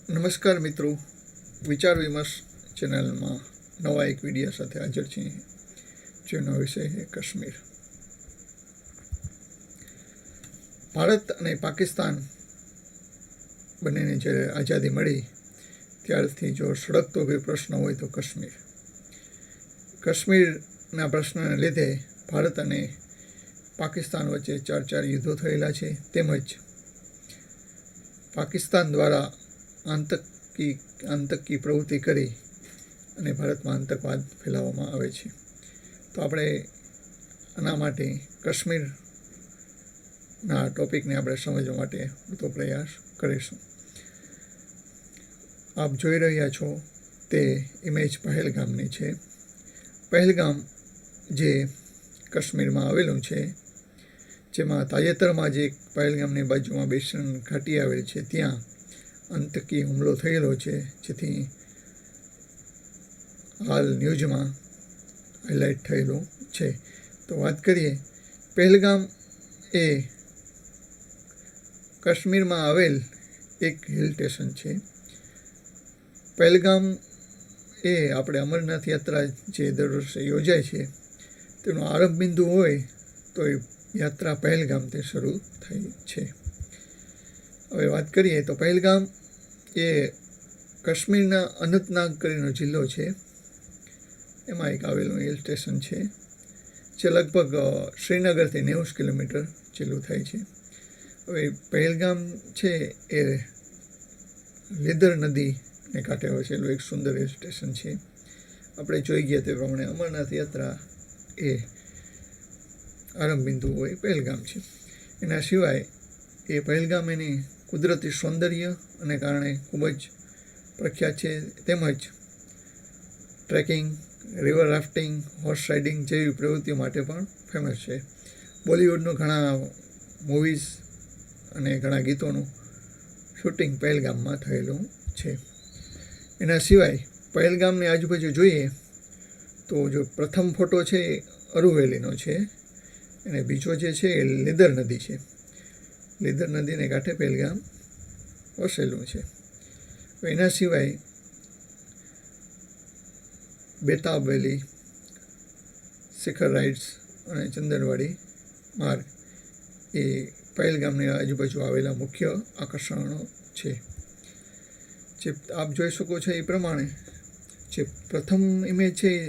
નમસ્કાર મિત્રો, વિચાર વિમર્શ ચેનલમાં નવા એક વિડીયો સાથે હાજર છીએ, જેનો વિષય છે કાશ્મીર. ભારત અને પાકિસ્તાન બંનેને જ્યારે આઝાદી મળી ત્યારથી જો સળગતો કોઈ પ્રશ્ન હોય તો કાશ્મીર. કાશ્મીરના પ્રશ્નને લીધે ભારત અને પાકિસ્તાન વચ્ચે ચાર યુદ્ધો થયેલા છે, તેમજ પાકિસ્તાન દ્વારા આતંકી પ્રવૃત્તિ કરી અને ભારતમાં આતંકવાદ ફેલાવવામાં આવે છે. તો આપણે આના માટે કાશ્મીરના ટોપિકને આપણે સમજવા માટે બધો પ્રયાસ કરીશું. આપ જોઈ રહ્યા છો તે ઇમેજ પહેલગામની છે. પહેલગામ જે કાશ્મીરમાં આવેલું છે, જેમાં તાજેતરમાં જે પહેલગામની બાજુમાં બેસન ઘાટી આવેલ છે, ત્યાં આતંકી હુમલો થયેલો છે, જેથી હાલ ન્યૂઝમાં હાઇલાઇટ થયેલું છે. તો વાત કરીએ, પહેલગામ એ કાશ્મીરમાં આવેલ એક હિલ સ્ટેશન છે. પહેલગામ એ આપણે અમરનાથ યાત્રા જે દર વર્ષે યોજાય છે તેનો આરંભ બિંદુ હોય તો એ યાત્રા પહેલગામથી શરૂ થઈ છે. હવે વાત કરીએ તો પહેલગામ એ કાશ્મીરના અનંતનાગ કરીને જિલ્લો છે, એમાં એક આવેલું હિલ સ્ટેશન છે, જે લગભગ શ્રીનગરથી 90 કિલોમીટર જેટલું થાય છે. હવે પહેલગામ છે એ લેદર નદીને કાંઠે વસેલું એક સુંદર હિલ સ્ટેશન છે. આપણે જોઈ ગયા તે પ્રમાણે અમરનાથ યાત્રા એ આરંભ બિંદુ હોય પહેલગામ છે. એના સિવાય એ પહેલગામ એની કુદરતી સૌંદર્ય અને કારણે ખૂબ જ પ્રખ્યાત છે, તેમજ trekking, river rafting, horse riding જેવી પ્રવૃત્તિઓ માટે પણ ફેમસ છે. બોલિવૂડનું ઘણા મૂવીઝ અને ઘણા ગીતોનું શૂટિંગ પહેલગામમાં થયેલું છે. એના સિવાય પહેલગામની આજુબાજુ જોઈએ તો જો પ્રથમ ફોટો છે એ અરુવેલીનો છે, અને બીજો જે છે એ લેદર નદી છે. લેદર નદીને કાંઠે પહેલગામ વસેલું છે. એના સિવાય બેતાબ વેલી, શિખર રાઇડ્સ અને ચંદનવાડી માર્ગ એ પહેલગામની આજુબાજુ આવેલા મુખ્ય આકર્ષણો છે. જે આપ જોઈ શકો છો એ પ્રમાણે જે પ્રથમ ઇમેજ છે એ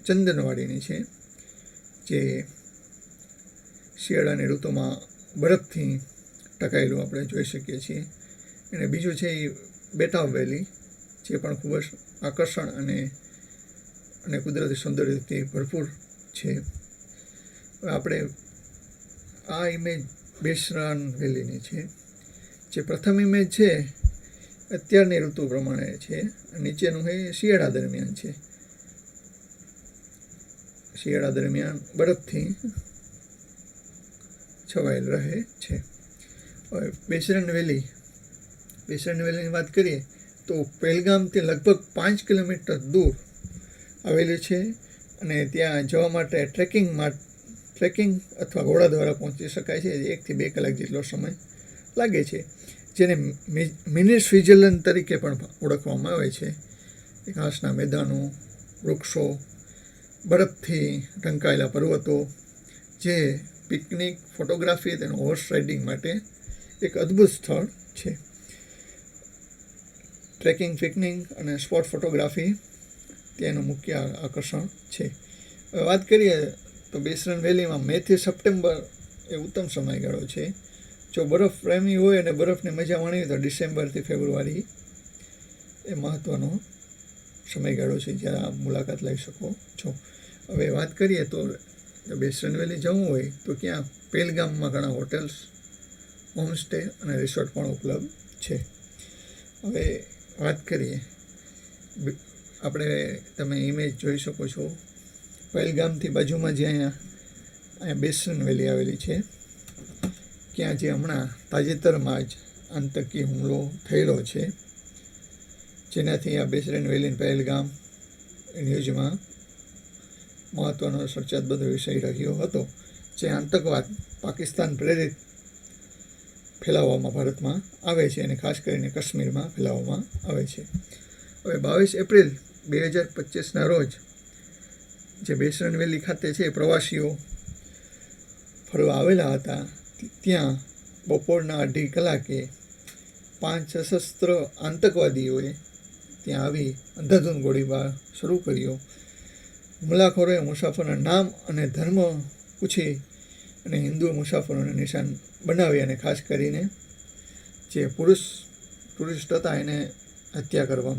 ચંદનવાડીની છે, જે શિયાળાની ઋતુમાં બરફથી ઢંકાયેલું આપણે જોઈ શકીએ છીએ. અને બીજું છે એ બેતાબ વેલી, જે પણ ખૂબ જ આકર્ષણ અને કુદરતી સૌંદર્યથી ભરપૂર છે. આપણે આ ઇમેજ બેસરાન વેલીની છે. જે પ્રથમ ઇમેજ છે અત્યારની ઋતુ પ્રમાણે છે, નીચેનું એ શિયાળા દરમિયાન છે. શિયાળા દરમિયાન બરફથી છવાયેલ રહે છે. હવે બેસરન વેલીની વાત કરીએ તો પહેલગામથી લગભગ 5 કિલોમીટર દૂર આવેલું છે, અને ત્યાં જવા માટે ટ્રેકિંગ અથવા ઘોડા દ્વારા પહોંચી શકાય છે. 1 થી 2 કલાક જેટલો સમય લાગે છે, જેને મિની સ્વિટ્ઝરલેન્ડ તરીકે પણ ઓળખવામાં આવે છે. ઘાસના મેદાનો, વૃક્ષો, બરફથી ઢંકાયેલા પર્વતો, જે પિકનિક, ફોટોગ્રાફી તેનું હોર્સ રાઇડિંગ માટે એક અદ્ભુત સ્થળ છે. ટ્રેકિંગ, પિકનિક અને સ્પોટ ફોટોગ્રાફી તેનું મુખ્ય આકર્ષણ છે. હવે વાત કરીએ તો બેસરન વેલીમાં મે થી સપ્ટેમ્બર એ ઉત્તમ સમયગાળો છે. જો બરફ પ્રેમી હોય અને બરફની મજા માણવી હોય તો ડિસેમ્બરથી ફેબ્રુઆરી એ મહત્ત્વનો સમયગાળો છે, જ્યાં આપ મુલાકાત લઈ શકો છો. હવે વાત કરીએ તો બેસરન વેલી જવું હોય તો ક્યાં પહેલગામમાં ઘણા હોટેલ્સ, હોમસ્ટે અને રિસોર્ટ પણ ઉપલબ્ધ છે. હવે વાત કરીએ, આપણે તમે ઇમેજ જોઈ શકો છો પહેલગામથી બાજુમાં જે અહીંયા બેસરન વેલી આવેલી છે, ક્યાં જે હમણાં તાજેતરમાં જ આતંકી હુમલો થયેલો છે, જેનાથી આ બેસરન વેલી પહેલગામ ન્યૂઝમાં મહત્ત્વનો ચર્ચાસ્પદ વિષય રહ્યો હતો. જે આતંકવાદ પાકિસ્તાન પ્રેરિત ફેલાવવામાં ભારતમાં આવે છે અને ખાસ કરીને કાશ્મીરમાં ફેલાવવામાં આવે છે. હવે 22 એપ્રિલ 2025ના રોજ જે બેસરણ વેલી ખાતે છે પ્રવાસીઓ ફરવા આવેલા હતા, ત્યાં બપોરના 2:30 કલાકે 5 સશસ્ત્ર આતંકવાદીઓએ ત્યાં આવી અંધાધૂંધ ગોળીબાર શરૂ કર્યો. હુમલાખોરોએ મુસાફરોના નામ અને ધર્મ પૂછી અને હિન્દુ મુસાફરોને નિશાન બનાવી અને ખાસ કરીને જે પુરુષ ટુરિસ્ટ હતા એને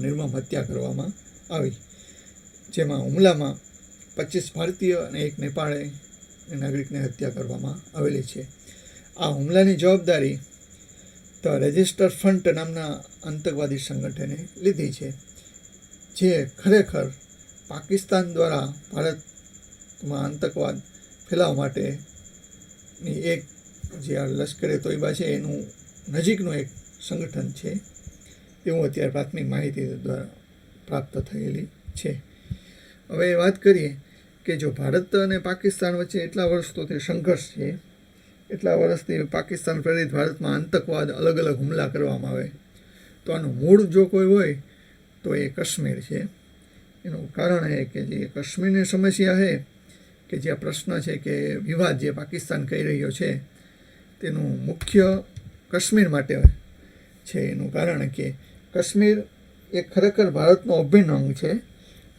નિર્મમ હત્યા કરવામાં આવી. જેમાં હુમલામાં 25 ભારતીય અને 1 નેપાળી નાગરિકને હત્યા કરવામાં આવેલી છે. આ હુમલાની જવાબદારી ધ રેજિસ્ટર ફ્રન્ટ નામના આતંકવાદી સંગઠને લીધી છે, જે ખરેખર પાકિસ્તાન દ્વારા ભારતમાં આતંકવાદ ફેલાવવા માટેની એક જે આ લશ્કરે તોયબા છે એનું નજીકનું એક સંગઠન છે, એવું અત્યારે પ્રાથમિક માહિતી દ્વારા પ્રાપ્ત થયેલી છે. હવે વાત કરીએ કે જો ભારત અને પાકિસ્તાન વચ્ચે એટલા વર્ષોથી સંઘર્ષ છે, એટલા વર્ષથી પાકિસ્તાન પ્રેરિત ભારતમાં આતંકવાદ અલગ અલગ હુમલા કરવામાં આવે, તો આનું મૂળ જો કોઈ હોય તો એ કાશ્મીર છે. એનું કારણ એ કે જે કાશ્મીરની સમસ્યા છે, કે જે આ પ્રશ્ન છે કે વિવાદ જે પાકિસ્તાન કહી રહ્યો છે, તેનું મુખ્ય કાશ્મીર માટે છે. એનું કારણ કે કાશ્મીર એ ખરેખર ભારતનો અભિન્ન અંગ છે,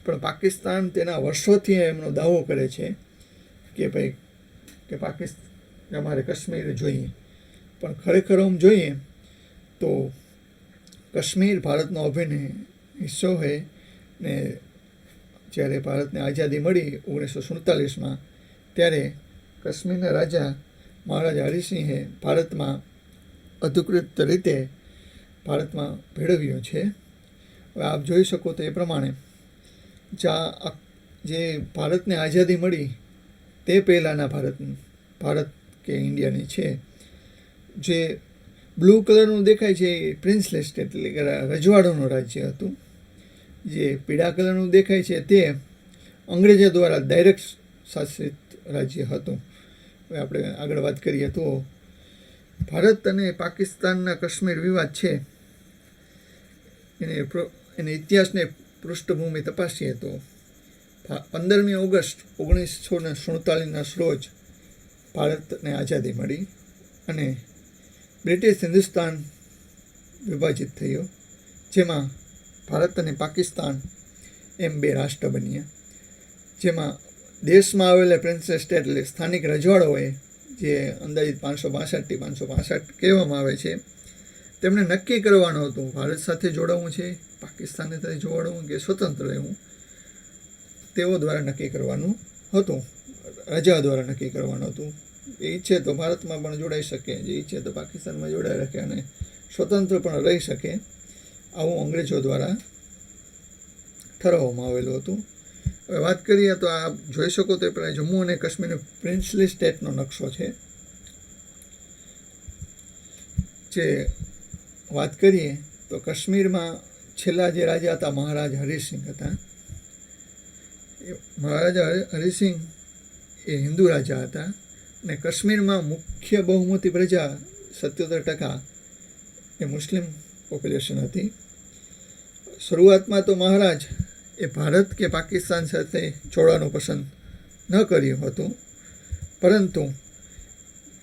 પણ પાકિસ્તાન તેના વર્ષોથી એમનો દાવો કરે છે કે ભાઈ કે અમારે કાશ્મીર જોઈએ, પણ ખરેખર આમ જોઈએ તો કાશ્મીર ભારતનો અભિન્ન હિસ્સો છે. ને જ્યારે ભારતને આઝાદી મળી 1947માં, ત્યારે કાશ્મીરના રાજા મહારાજા હરિસિંહે ભારતમાં અધિકૃત રીતે ભારતમાં ભેળવ્યો છે. હવે આપ જોઈ શકો તો એ પ્રમાણે જે ભારતને આઝાદી મળી તે પહેલાંના ભારત કે ઇન્ડિયાની છે, જે બ્લુ કલરનું દેખાય છે એ પ્રિન્સલેસ સ્ટેટ એટલે કે રજવાડોનું રાજ્ય હતું. જે પીળા કલરનું દેખાય છે તે અંગ્રેજો દ્વારા ડાયરેક્ટ શાસિત રાજ્ય હતું. હવે આપણે આગળ વાત કરીએ તો ભારત અને પાકિસ્તાનના કાશ્મીર વિવાદ છે એને ઇતિહાસને પૃષ્ઠભૂમિ તપાસીએ તો 15મી ઓગસ્ટ 1947ના રોજ ભારતને આઝાદી મળી અને બ્રિટિશ હિન્દુસ્તાન વિભાજિત થયો, જેમાં ભારત અને પાકિસ્તાન એમ 2 રાષ્ટ્ર બન્યા. જેમાં દેશમાં આવેલા પ્રિન્સેસ સ્ટેટ એટલે સ્થાનિક રજવાડોએ જે અંદાજિત 562 થી 565 કહેવામાં આવે છે, તેમણે નક્કી કરવાનું હતું ભારત સાથે જોડાવું છે, પાકિસ્તાન સાથે જોડાવું કે સ્વતંત્ર રહેવું. તેઓ દ્વારા નક્કી કરવાનું હતું, રજા દ્વારા નક્કી કરવાનું હતું. એ ઈચ્છે તો ભારતમાં પણ જોડાઈ શકે, જે ઈચ્છે તો પાકિસ્તાનમાં જોડાઈ શકે અને સ્વતંત્ર પણ રહી શકે, આવું અંગ્રેજો દ્વારા ઠરાવવામાં આવેલું હતું. હવે વાત કરીએ તો આપ જોઈ શકો તો એ જમ્મુ અને કાશ્મીરનો પ્રિન્સલી સ્ટેટનો નકશો છે. જે વાત કરીએ તો કાશ્મીરમાં છેલ્લા જે રાજા હતા મહારાજા હરિસિંહ હતા. મહારાજા હરિસિંહ એ હિન્દુ રાજા હતા અને કાશ્મીરમાં મુખ્ય બહુમતી પ્રજા 77% એ મુસ્લિમ પોપ્યુલેશન હતી. શરૂઆતમાં તો મહારાજ એ ભારત કે પાકિસ્તાન સાથે જોડવાનું પસંદ ન કર્યું હતું, પરંતુ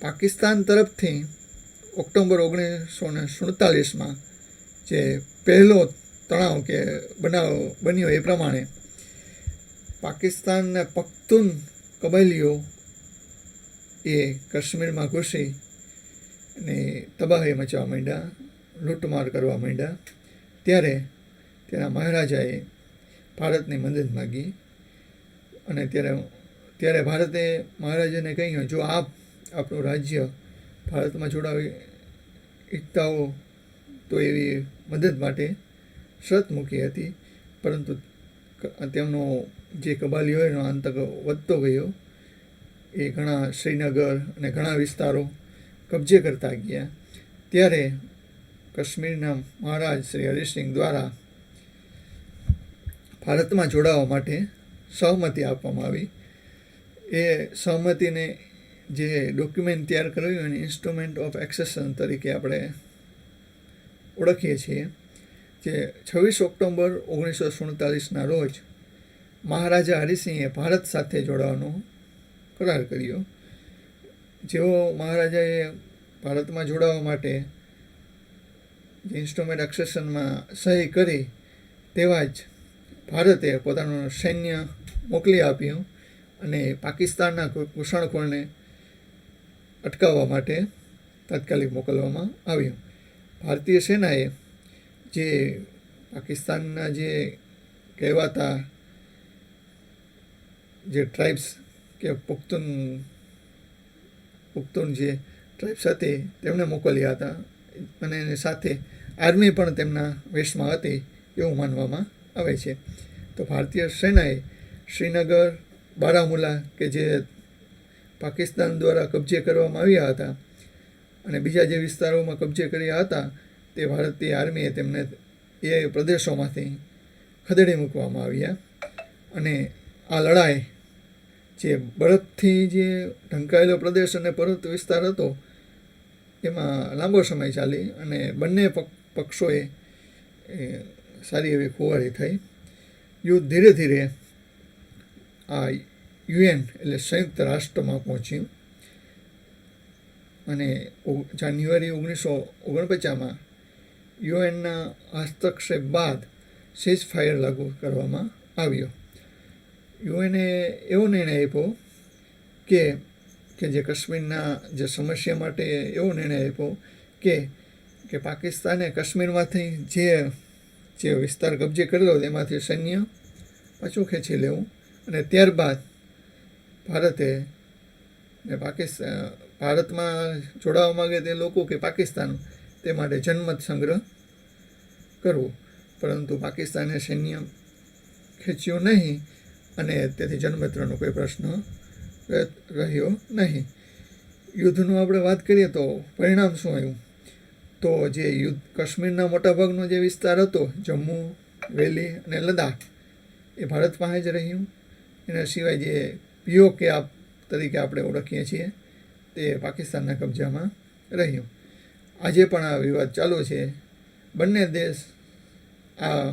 પાકિસ્તાન તરફથી ઓક્ટોબર 1947માં જે પહેલો તણાવ કે બનાવ બન્યો એ પ્રમાણે પાકિસ્તાનના પખ્તૂન કબાયલીઓ એ કાશ્મીરમાં ઘૂસી અને તબાહી મચાવવા માંડ્યા, લૂંટમાર કરવા માંડ્યા. ત્યારે તેના મહારાજાએ ભારતની મદદ માગી અને ત્યારે ભારતે મહારાજાને કહ્યું, જો આપ આપણું રાજ્ય ભારતમાં જોડાવી ઈચ્છતા હો તો એવી મદદ માટે શરત મૂકી હતી. પરંતુ તેમનો જે કબાલીઓનો આતંક વધતો ગયો, એ ઘણા શ્રીનગર અને ઘણા વિસ્તારો કબજે કરતા ગયા. ત્યારે કાશ્મીરના મહારાજ શ્રી હરિસિંહ દ્વારા ભારતમાં જોડાવા માટે સહમતિ આપવામાં આવી. એ સહમતિને જે ડોક્યુમેન્ટ તૈયાર કર્યું એને ઇન્સ્ટ્રુમેન્ટ ઓફ એક્સેશન તરીકે આપણે ઓળખીએ છીએ. જે 26 ઓક્ટોબર 1947ના રોજ મહારાજા હરિસિંહે ભારત સાથે જોડાવાનો કરાર કર્યો. જેઓ મહારાજાએ ભારતમાં જોડાવા માટે જે ઇન્સ્ટ્રુમેન્ટ એક્સેશનમાં સહી કરી તેવા જ ભારતે પોતાનું સૈન્ય મોકલી આપ્યું અને પાકિસ્તાનના ઘૂસણખોરને અટકાવવા માટે તાત્કાલિક મોકલવામાં આવ્યું. ભારતીય સેનાએ જે પાકિસ્તાનના જે કહેવાતા જે ટ્રાઇબ્સ કે પુખ્તુન જે ટ્રાઇબ્સ હતી તેમને મોકલ્યા હતા અને એની સાથે આર્મી પણ તેમના વેશમાં હતી એવું માનવામાં આવે છે. તો ભારતીય સેનાએ શ્રીનગર, બારામુલા કે જે પાકિસ્તાન દ્વારા કબજે કરવામાં આવ્યા હતા અને બીજા જે વિસ્તારોમાં કબજે કર્યા હતા તે ભારતીય આર્મીએ તેમને એ પ્રદેશોમાંથી ખદેડી મૂકવામાં આવ્યા. અને આ લડાઈ જે બરફથી જે ઢંકાયેલો પ્રદેશ અને પર્વત વિસ્તાર હતો એમાં લાંબો સમય ચાલી અને બંને પક્ષોએ સારી એવી ખુવારી થઈ. યુદ્ધ ધીરે ધીરે આ UN એટલે સંયુક્ત રાષ્ટ્રમાં પહોંચ્યું અને જાન્યુઆરી 1949માં UNના હસ્તક્ષેપ બાદ સીઝ ફાયર લાગુ કરવામાં આવ્યો. યુએને એવો નિર્ણય આપ્યો કે જે કાશ્મીરના જે સમસ્યા માટે એવો નિર્ણય આપ્યો કે પાકિસ્તાને કાશ્મીરમાંથી જે વિસ્તાર કબજે કરેલો એમાંથી સૈન્ય પાછું ખેંચી લેવું અને ત્યારબાદ ભારતમાં જોડાવા માગે તે લોકો કે પાકિસ્તાન તે માટે જનમત સંગ્રહ કરવો. પરંતુ પાકિસ્તાને સૈન્ય ખેંચ્યું નહીં અને તેથી જનમતનો કોઈ પ્રશ્ન રહ્યો નહીં. યુદ્ધનું આપણે વાત કરીએ તો પરિણામ શું આવ્યું? તો જે યુદ્ધ કાશ્મીરના મોટાભાગનો જે વિસ્તાર હતો જમ્મુ, વેલી અને લદ્દાખ એ ભારત પાસે જ રહ્યું. એના સિવાય જે POK તરીકે આપણે ઓળખીએ છીએ તે પાકિસ્તાનના કબજામાં રહ્યું. આજે પણ આ વિવાદ ચાલુ છે. બંને દેશ આ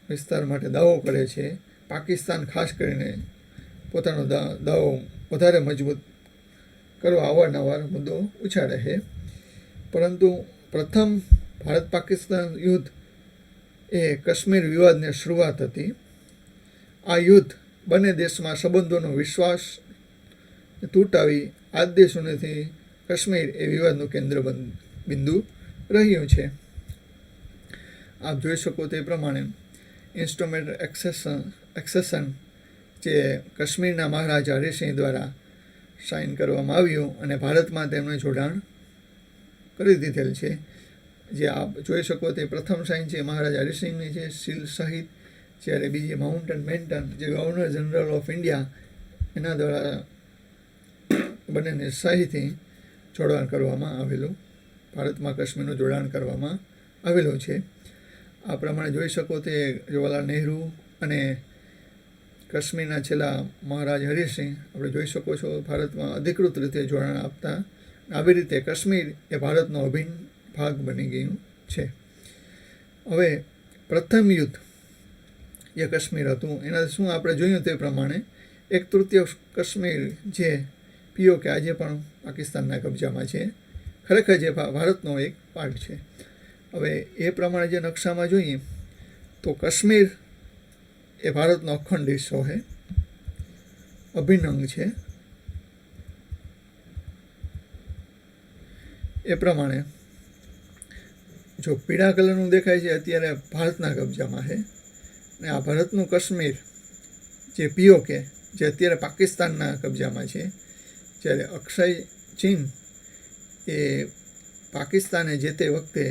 વિસ્તાર માટે દાવો કરે છે. પાકિસ્તાન ખાસ કરીને પોતાનો દાવો વધારે મજબૂત કરવા અવારનવાર મુદ્દો ઉછાળે છે. પરંતુ પ્રથમ ભારત પાકિસ્તાન યુદ્ધ એ કાશ્મીર વિવાદની શરૂઆત હતી. આ યુદ્ધ બંને દેશમાં સંબંધોનો વિશ્વાસ તૂટાવી આજ દિવસ સુધીથી કાશ્મીર એ વિવાદનું કેન્દ્ર બિંદુ રહ્યું છે. આપ જોઈ શકો તે પ્રમાણે ઇન્સ્ટ્રુમેન્ટ એક્સેશન જે કાશ્મીરના મહારાજા હરિસિંહ દ્વારા સાઇન કરવામાં આવ્યું અને ભારતમાં તેમનું જોડાણ કરી દીધેલ છે. જે આપ જોઈ શકો તે પ્રથમ સાઇન છે મહારાજા હરિસિંહની છે સીલ સહિત, જ્યારે બીજી માઉન્ટન બેન્ટન જે ગવર્નર જનરલ ઓફ ઇન્ડિયા એના દ્વારા બંનેની સહીથી જોડાણ કરવામાં આવેલું, ભારતમાં કાશ્મીરનું જોડાણ કરવામાં આવેલું છે. આ પ્રમાણે જોઈ શકો તે જવાહરલાલ નહેરુ અને કાશ્મીરના છેલ્લા મહારાજા હરિસિંહ આપણે જોઈ શકો છો ભારતમાં અધિકૃત રીતે જોડાણ આપતા. આવી રીતે કાશ્મીર એ ભારતનો અભિન્ન ભાગ બની ગયું છે. હવે પ્રથમ યુદ્ધ જે કાશ્મીર હતું એનાથી શું આપણે જોયું તે પ્રમાણે 1/3 કાશ્મીર જે POK આજે પણ પાકિસ્તાનના કબજામાં છે, ખરેખર જે ભારતનો એક પાર્ટ છે. હવે એ પ્રમાણે જે નકશામાં જોઈએ તો કાશ્મીર એ ભારતનો અખંડ હિસ્સો છે, અભિન્ન અંગ છે. એ પ્રમાણે જો પીળા કલરનું દેખાય છે અત્યારે ભારતના કબજામાં છે અને આ ભારતનું કાશ્મીર જે POK જે અત્યારે પાકિસ્તાનના કબજામાં છે. જ્યારે અક્ષય ચીન એ પાકિસ્તાને જે તે વખતે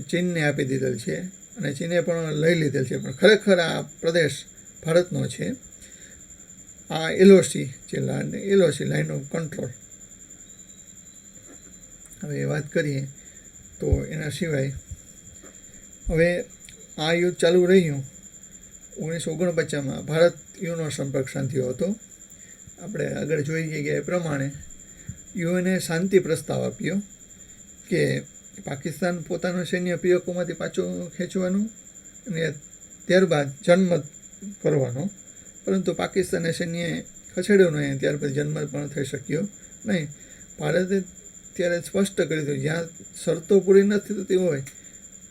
ચીનને આપી દીધેલ છે અને ચીને પણ લઈ લીધેલ છે, પણ ખરેખર આ પ્રદેશ ભારતનો છે. આ LOC જે LOC લાઇન ઓફ કંટ્રોલ. હવે વાત કરીએ તો એના સિવાય હવે આ યુદ્ધ ચાલુ રહ્યું. 1949માં ભારત યુનો સંપર્ક સાધ્યો હતો આપણે આગળ જોઈ ગયા એ પ્રમાણે યુએને શાંતિ પ્રસ્તાવ આપ્યો કે પાકિસ્તાન પોતાનું સૈન્ય પીઓકોમાંથી પાછું ખેંચવાનું અને ત્યારબાદ જનમત કરવાનો, પરંતુ પાકિસ્તાને સૈન્ય ખસેડ્યો નહીં, ત્યાર પછી જનમત પણ થઈ શક્યો નહીં. ભારતે ત્યારે સ્પષ્ટ કર્યું હતું જ્યાં શરતો પૂરી નથી થતી હોય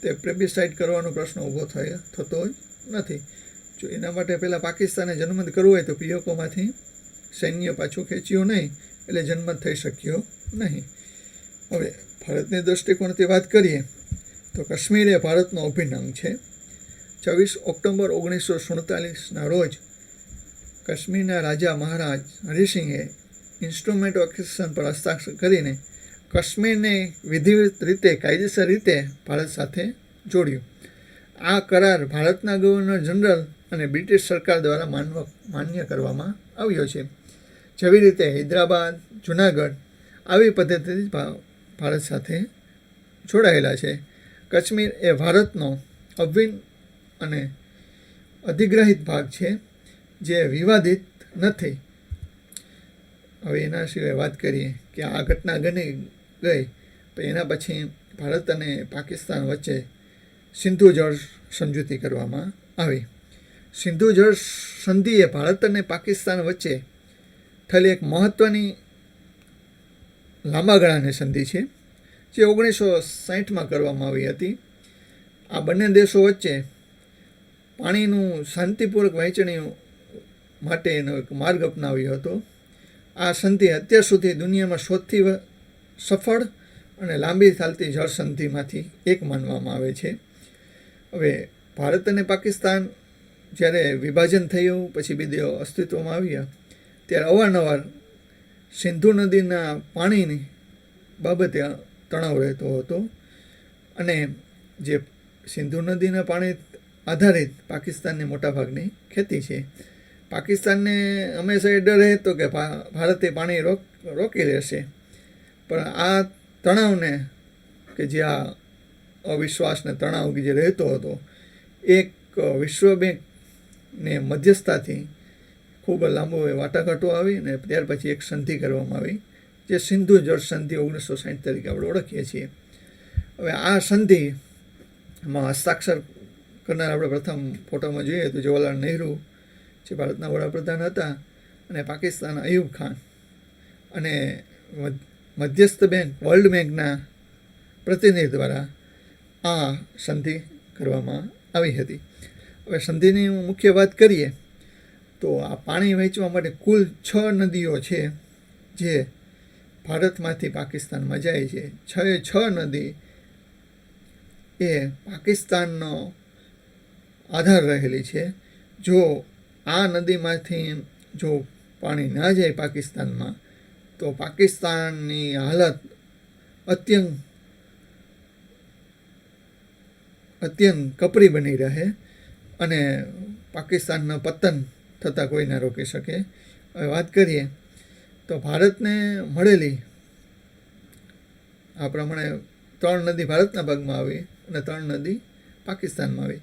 તે પ્લેબિસાઇડ કરવાનો પ્રશ્ન ઊભો થતો નથી. જો એના માટે પહેલાં પાકિસ્તાને જનમત કરવું હોય તો પીઓકોમાંથી સૈન્ય પાછું ખેંચ્યું નહીં, એટલે જનમત થઈ શક્યો નહીં. હવે ભારતની દૃષ્ટિકોણથી વાત કરીએ તો કાશ્મીર એ ભારતનો અભિન્ન અંગ છે. 24 ઓક્ટોબર 1947ના રોજ કાશ્મીરના રાજા મહારાજ હરિસિંહે ઇન્સ્ટ્રુમેન્ટ ઓફ એક્વિઝિશન પર હસ્તાક્ષર કરીને કાશ્મીરને વિધિવત રીતે કાયદેસર રીતે ભારત સાથે જોડ્યું. આ કરાર ભારતના ગવર્નર જનરલ અને બ્રિટિશ સરકાર દ્વારા માન્ય કરવામાં આવ્યો છે. જેવી રીતે હૈદરાબાદ, જૂનાગઢ આવી પદ્ધતિથી ભારત સાથે જોડાયેલા છે. કાશ્મીર એ ભારતનો અભિન્ન અને અધિગ્રહિત ભાગ છે જે વિવાદિત નથી. હવે એના સિવાય વાત કરીએ કે આ ઘટના બની ગઈ તો એના પછી ભારત અને પાકિસ્તાન વચ્ચે સિંધુ જળ સમજૂતી કરવામાં આવી. સિંધુ જળ સંધિ એ ભારત અને પાકિસ્તાન વચ્ચે થયેલી એક મહત્ત્વની લાંબા ગાળાની સંધિ છે જે 1960માં કરવામાં આવી હતી. આ બંને દેશો વચ્ચે પાણીનું શાંતિપૂર્વક વહેંચણી માટેનો એક માર્ગ અપનાવ્યો હતો. આ સંધિ અત્યાર સુધી દુનિયામાં સૌથી સફળ અને લાંબી ચાલતી જળ સંધિમાંથી એક માનવામાં આવે છે. હવે ભારત અને પાકિસ્તાન જ્યારે વિભાજન થયું પછી બે દેશો અસ્તિત્વમાં આવ્યા ત્યારે અવારનવાર સિંધુ નદીના પાણીની બાબતે તણાવ રહેતો હતો અને જે સિંધુ નદીના પાણી આધારિત પાકિસ્તાનની મોટાભાગની ખેતી છે. પાકિસ્તાનને હંમેશા એ ડર હતો કે ભારતે પાણી રોકી લેશે, પણ આ તણાવને કે જે આ અવિશ્વાસને તણાવ જે રહેતો હતો એક વિશ્વ બેંકને મધ્યસ્થતાથી ખૂબ લાંબો વાટાઘાટો આવી અને ત્યાર પછી એક સંધિ કરવામાં આવી જે સિંધુ જળ સંધિ 1960 તરીકે આપણે ઓળખીએ છીએ. હવે આ સંધિમાં હસ્તાક્ષર કરનાર આપણે પ્રથમ ફોટોમાં જોઈએ તો જવાહરલાલ નહેરુ જે ભારતના વડાપ્રધાન હતા અને પાકિસ્તાન અયુબ ખાન અને મધ્યસ્થ બેંક વર્લ્ડ બેંકના પ્રતિનિધિ દ્વારા આ સંધિ કરવામાં આવી હતી. હવે સંધિની મુખ્ય વાત કરીએ તો આ પાણી વહેંચવા માટે કુલ 6 નદીઓ છે જે ભારતમાંથી પાકિસ્તાનમાં જાય છે. 6 નદી એ પાકિસ્તાનનો આધાર રહેલી છે. જો આ નદીમાંથી જો પાણી ના જાય પાકિસ્તાનમાં તો પાકિસ્તાનની હાલત અત્યંત કપરી બની રહે અને પાકિસ્તાનના પતન થતાં કોઈ ના રોકી શકે. હવે વાત કરીએ તો ભારતને મળેલી આ પ્રમાણે 3 નદી ભારતના ભાગમાં આવી અને 3 નદી પાકિસ્તાનમાં આવી.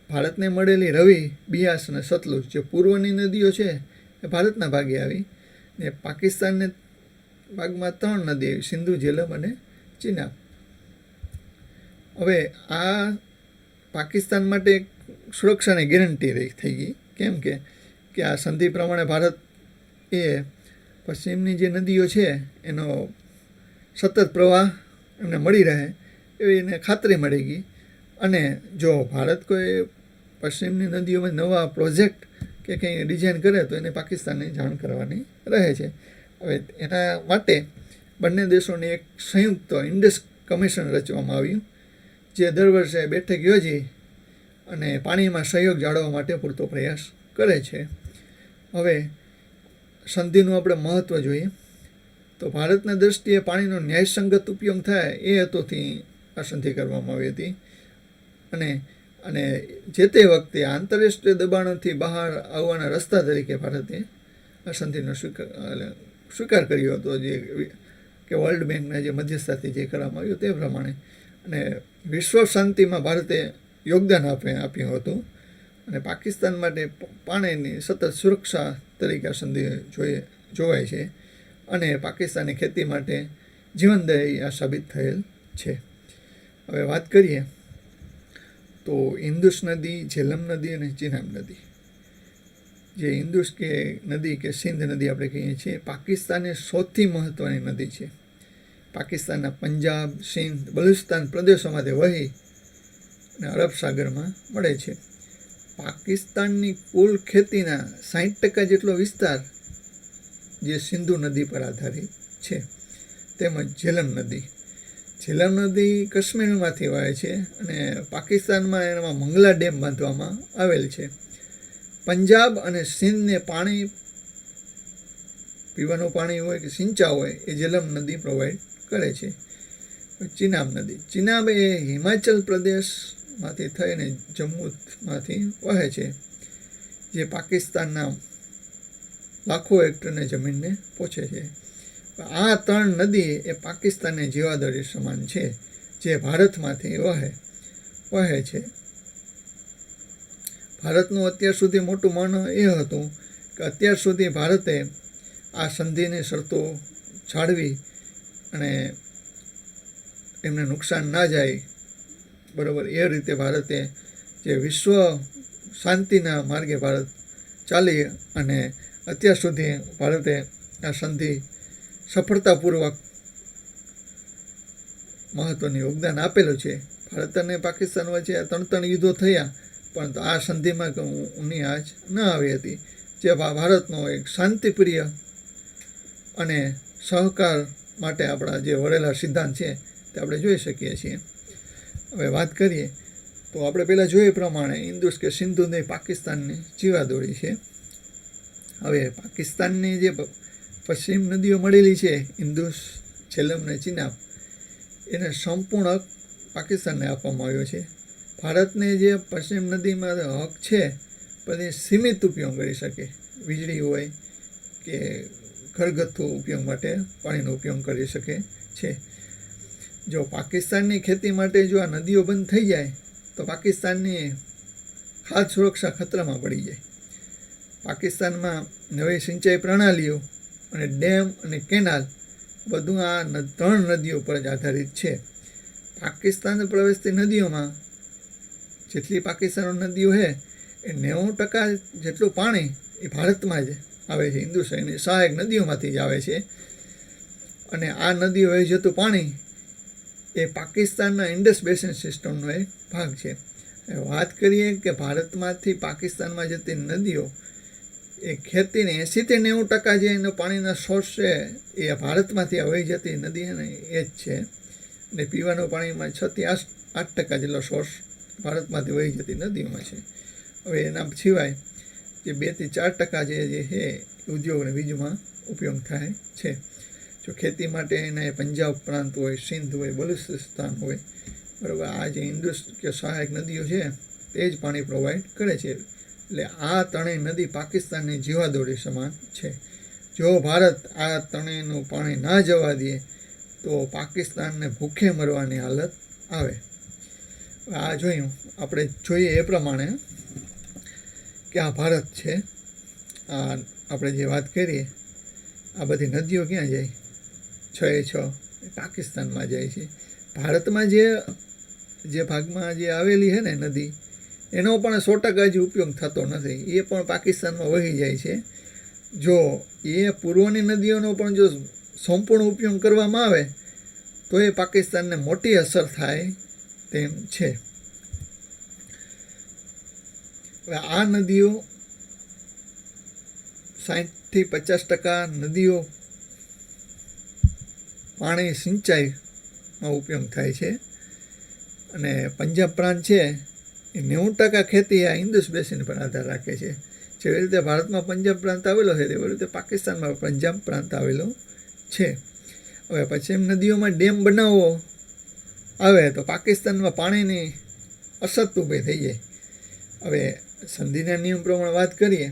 ભારતને મળેલી રવિ, બિયાસ અને સતલુજ જે પૂર્વની નદીઓ છે એ ભારતના ભાગે આવી ને પાકિસ્તાનને ભાગમાં 3 નદી આવી, સિંધુ, ઝેલમ અને ચિનાબ. હવે આ પાકિસ્તાન માટે એક સુરક્ષાની ગેરંટી થઈ ગઈ. કેમ કે આ સંધિ પ્રમાણે ભારત એ પશ્ચિમની જે નદીઓ છે એનો સતત પ્રવાહ એમને મળી રહે એવી એને ખાતરી મળી ગઈ. અને જો ભારત કોઈ પશ્ચિમની નદીઓમાં નવા પ્રોજેક્ટ કે કંઈ ડિઝાઇન કરે તો એને પાકિસ્તાનને જાણ કરવાની રહે છે. હવે એના માટે બંને દેશોની એક સંયુક્ત ઇન્ડસ કમિશન રચવામાં આવ્યું જે દર વર્ષે બેઠક યોજી અને પાણીમાં સહયોગ જાળવવા માટે પૂરતો પ્રયાસ કરે છે. હવે સંધિનું આપણે મહત્ત્વ જોઈએ તો ભારતના દૃષ્ટિએ પાણીનો ન્યાયસંગત ઉપયોગ થાય એ હેતુથી આ સંધિ કરવામાં આવી હતી અને જે તે વખતે આંતરરાષ્ટ્રીય દબાણોથી બહાર આવવાના રસ્તા તરીકે ભારતે આ સંધિનો સ્વીકાર કર્યો હતો જે કે વર્લ્ડ બેંકના જે મધ્યસ્થતાથી જે કરવામાં આવ્યું તે પ્રમાણે. અને વિશ્વ શાંતિમાં ભારતે યોગદાન આપ્યું હતું અને પાકિસ્તાન માટે પાણીની સતત સુરક્ષા તરીકે આ સંધિ જોવાય છે અને પાકિસ્તાની ખેતી માટે જીવનદાયી આ સાબિત થયેલ છે. હવે વાત કરીએ તો ઇન્દુસ નદી, ઝેલમ નદી અને ચિનાબ નદી. જે ઇન્દુસ કે નદી કે સિંધ નદી આપણે કહીએ છીએ, પાકિસ્તાનની સૌથી મહત્ત્વની નદી છે. પાકિસ્તાનના પંજાબ, સિંધ, બલુચિસ્તાન પ્રદેશોમાંથી વહી અને અરબ સાગરમાં મળે છે. પાકિસ્તાનની કુલ ખેતીના 60% જેટલો વિસ્તાર જે સિંધુ નદી પર આધારિત છે. તેમજ ઝેલમ નદી કાશ્મીરમાંથી વહે છે અને પાકિસ્તાનમાં એમાં મંગલા ડેમ બાંધવામાં આવેલ છે. પંજાબ અને સિંધને પાણી, પીવાનું પાણી હોય કે સિંચાઈ હોય, એ ઝેલમ નદી પ્રોવાઈડ કરે છે. ચિનાબ એ હિમાચલ પ્રદેશમાંથી થઈને જમ્મુમાંથી વહે છે, જે પાકિસ્તાનના લાખો હેક્ટરની જમીનને પહોંચે છે. આ 3 નદી એ પાકિસ્તાનની જીવાદોરી સમાન છે, જે ભારતમાંથી વહે છે. ભારતનું અત્યાર સુધી મોટું માન એ હતું કે અત્યાર સુધી ભારતે આ સંધિની શરતો જાળવી અને એમને નુકસાન ના જાય, બરાબર, એ રીતે ભારતે જે વિશ્વ શાંતિના માર્ગે ભારત ચાલી અને અત્યાર સુધી ભારતે આ સંધિ સફળતાપૂર્વક મહત્ત્વનું યોગદાન આપેલું છે. ભારત અને પાકિસ્તાન વચ્ચે 3 યુદ્ધો થયા, પરંતુ આ સંધિમાં ઊની આંચ ન આવી હતી, જે ભારતનો એક શાંતિપ્રિય અને સહકાર માટે આપણા જે વરેલા સિદ્ધાંત છે તે આપણે જોઈ શકીએ છીએ. હવે વાત કરીએ તો આપણે પહેલાં જોયે પ્રમાણે ઇન્દુસ કે સિંધુ નદી પાકિસ્તાનની જીવાદોરી છે. હવે પાકિસ્તાનની જે પશ્ચિમ નદીઓ મળેલી છે, ઇન્દુસ, ઝેલમ અને ચિનાબ, એને સંપૂર્ણ પાકિસ્તાનને આપવામાં આવ્યો છે. ભારતને જે પશ્ચિમ નદીમાં હક છે, પણ એ સીમિત ઉપયોગ કરી શકે, વીજળી હોય કે ઘરગથ્થુ ઉપયોગ માટે પાણીનો ઉપયોગ કરી શકે છે. જો પાકિસ્તાનની ખેતી માટે જો આ નદીઓ બંધ થઈ જાય તો પાકિસ્તાનની ખાદ્ય સુરક્ષા ખતરામાં પડી જાય. પાકિસ્તાનમાં નવી સિંચાઈ પ્રણાલીઓ અને ડેમ અને કેનાલ બધું આ 3 નદીઓ પર જ આધારિત છે. પાકિસ્તાન પ્રવેશતી નદીઓમાં જેટલી પાકિસ્તાનની નદીઓ છે એ 90% જેટલું પાણી એ ભારતમાં જ આવે છે, ઇન્દુસ એની સહાયક નદીઓમાંથી જ આવે છે. અને આ નદીઓ વહી જતું પાણી એ પાકિસ્તાનના ઇન્ડસ બેસિન સિસ્ટમનો એક ભાગ છે. વાત કરીએ કે ભારતમાંથી પાકિસ્તાનમાં જતી નદીઓ એ ખેતીને 80-90% જે એનો પાણીના સોર્સ છે એ ભારતમાંથી વહી જતી નદી છે ને એ જ છે. અને પીવાનું પાણીમાં 6-8% જેટલો સોર્સ ભારતમાંથી વહી જતી નદીઓમાં છે. હવે એના સિવાય જે 2-4% જે છે ઉદ્યોગ અને વીજમાં ઉપયોગ થાય છે. જો ખેતી માટે એને પંજાબ પ્રાંત હોય, સિંધ હોય, બલુચિસ્તાન હોય, બરાબર, આ જે ઇન્દુસ કે સહાયક નદીઓ છે તે જ પાણી પ્રોવાઈડ કરે છે. એટલે આ 3 નદી પાકિસ્તાનની જીવાદોરી સમાન છે. જો ભારત આ 3નું પાણી ના જવા દે તો પાકિસ્તાનને ભૂખે મરવાની હાલત આવે. આ જોયું આપણે જોઈએ એ પ્રમાણે કે આ ભારત છે, આ આપણે જે વાત કરીએ આ બધી નદીઓ ક્યાં જાય? 6 પાકિસ્તાનમાં જાય છે. ભારતમાં જે ભાગમાં જે આવેલી છે ને નદી, એનો પણ 100% જ ઉપયોગ થતો નથી, એ પણ પાકિસ્તાનમાં વહી જાય છે. જો એ પૂર્વની નદીઓનો પણ જો સંપૂર્ણ ઉપયોગ કરવામાં આવે તો એ પાકિસ્તાનને મોટી અસર થાય તેમ છે. હવે આ નદીઓ 60-50% નદીઓ પાણી સિંચાઈમાં ઉપયોગ થાય છે. અને પંજાબ પ્રાંત છે એ 90% ખેતી આ ઇન્દુસ બેસિન પર આધાર રાખે છે. જેવી રીતે ભારતમાં પંજાબ પ્રાંત આવેલો છે તેવી રીતે પાકિસ્તાનમાં પંજાબ પ્રાંત આવેલો છે. હવે પશ્ચિમ નદીઓમાં ડેમ બનાવવો આવે તો પાકિસ્તાનમાં પાણીની અછત ઊભી થઈ જાય. હવે સંધિના નિયમ પ્રમાણે વાત કરીએ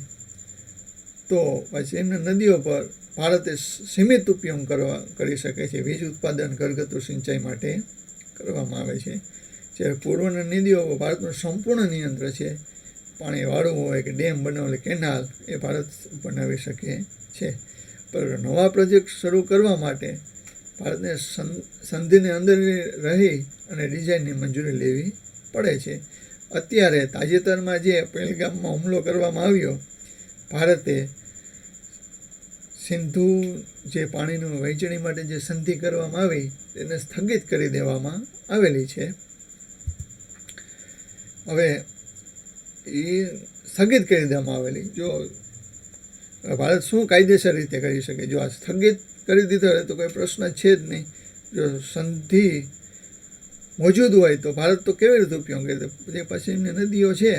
તો પશ્ચિમની નદીઓ પર ભારતે સીમિત ઉપયોગ કરી શકે છે. વીજ ઉત્પાદન, ઘરગથ્થુ સિંચાઈ માટે કરવામાં આવે છે. જ્યારે પૂર્વની નદીઓ ભારતનું સંપૂર્ણ નિયંત્રણ છે, પાણી વાળવું હોય કે ડેમ બનાવે કેનાલ એ ભારત બનાવી શકે છે. પણ નવા પ્રોજેક્ટ શરૂ કરવા માટે ભારતને સંધિની અંદર રહી અને ડિઝાઇનની મંજૂરી લેવી પડે છે. અત્યારે તાજેતરમાં જે પહેલગામમાં હુમલો કરવામાં આવ્યો, ભારતે સિંધુ જે પાણીનું વહેંચણી માટે જે સંધિ કરવામાં આવી તેને સ્થગિત કરી દેવામાં આવેલી છે. હવે એ સ્થગિત કરી દેવામાં આવેલી, જો ભારત શું કાયદેસર રીતે કરી શકે? જો આ સ્થગિત કરી દીધો હોય તો કોઈ પ્રશ્ન છે જ નહીં. જો સંધિ મોજૂદ હોય તો ભારત તો કેવી રીતે ઉપયોગ કરે? જે પશ્ચિમની નદીઓ છે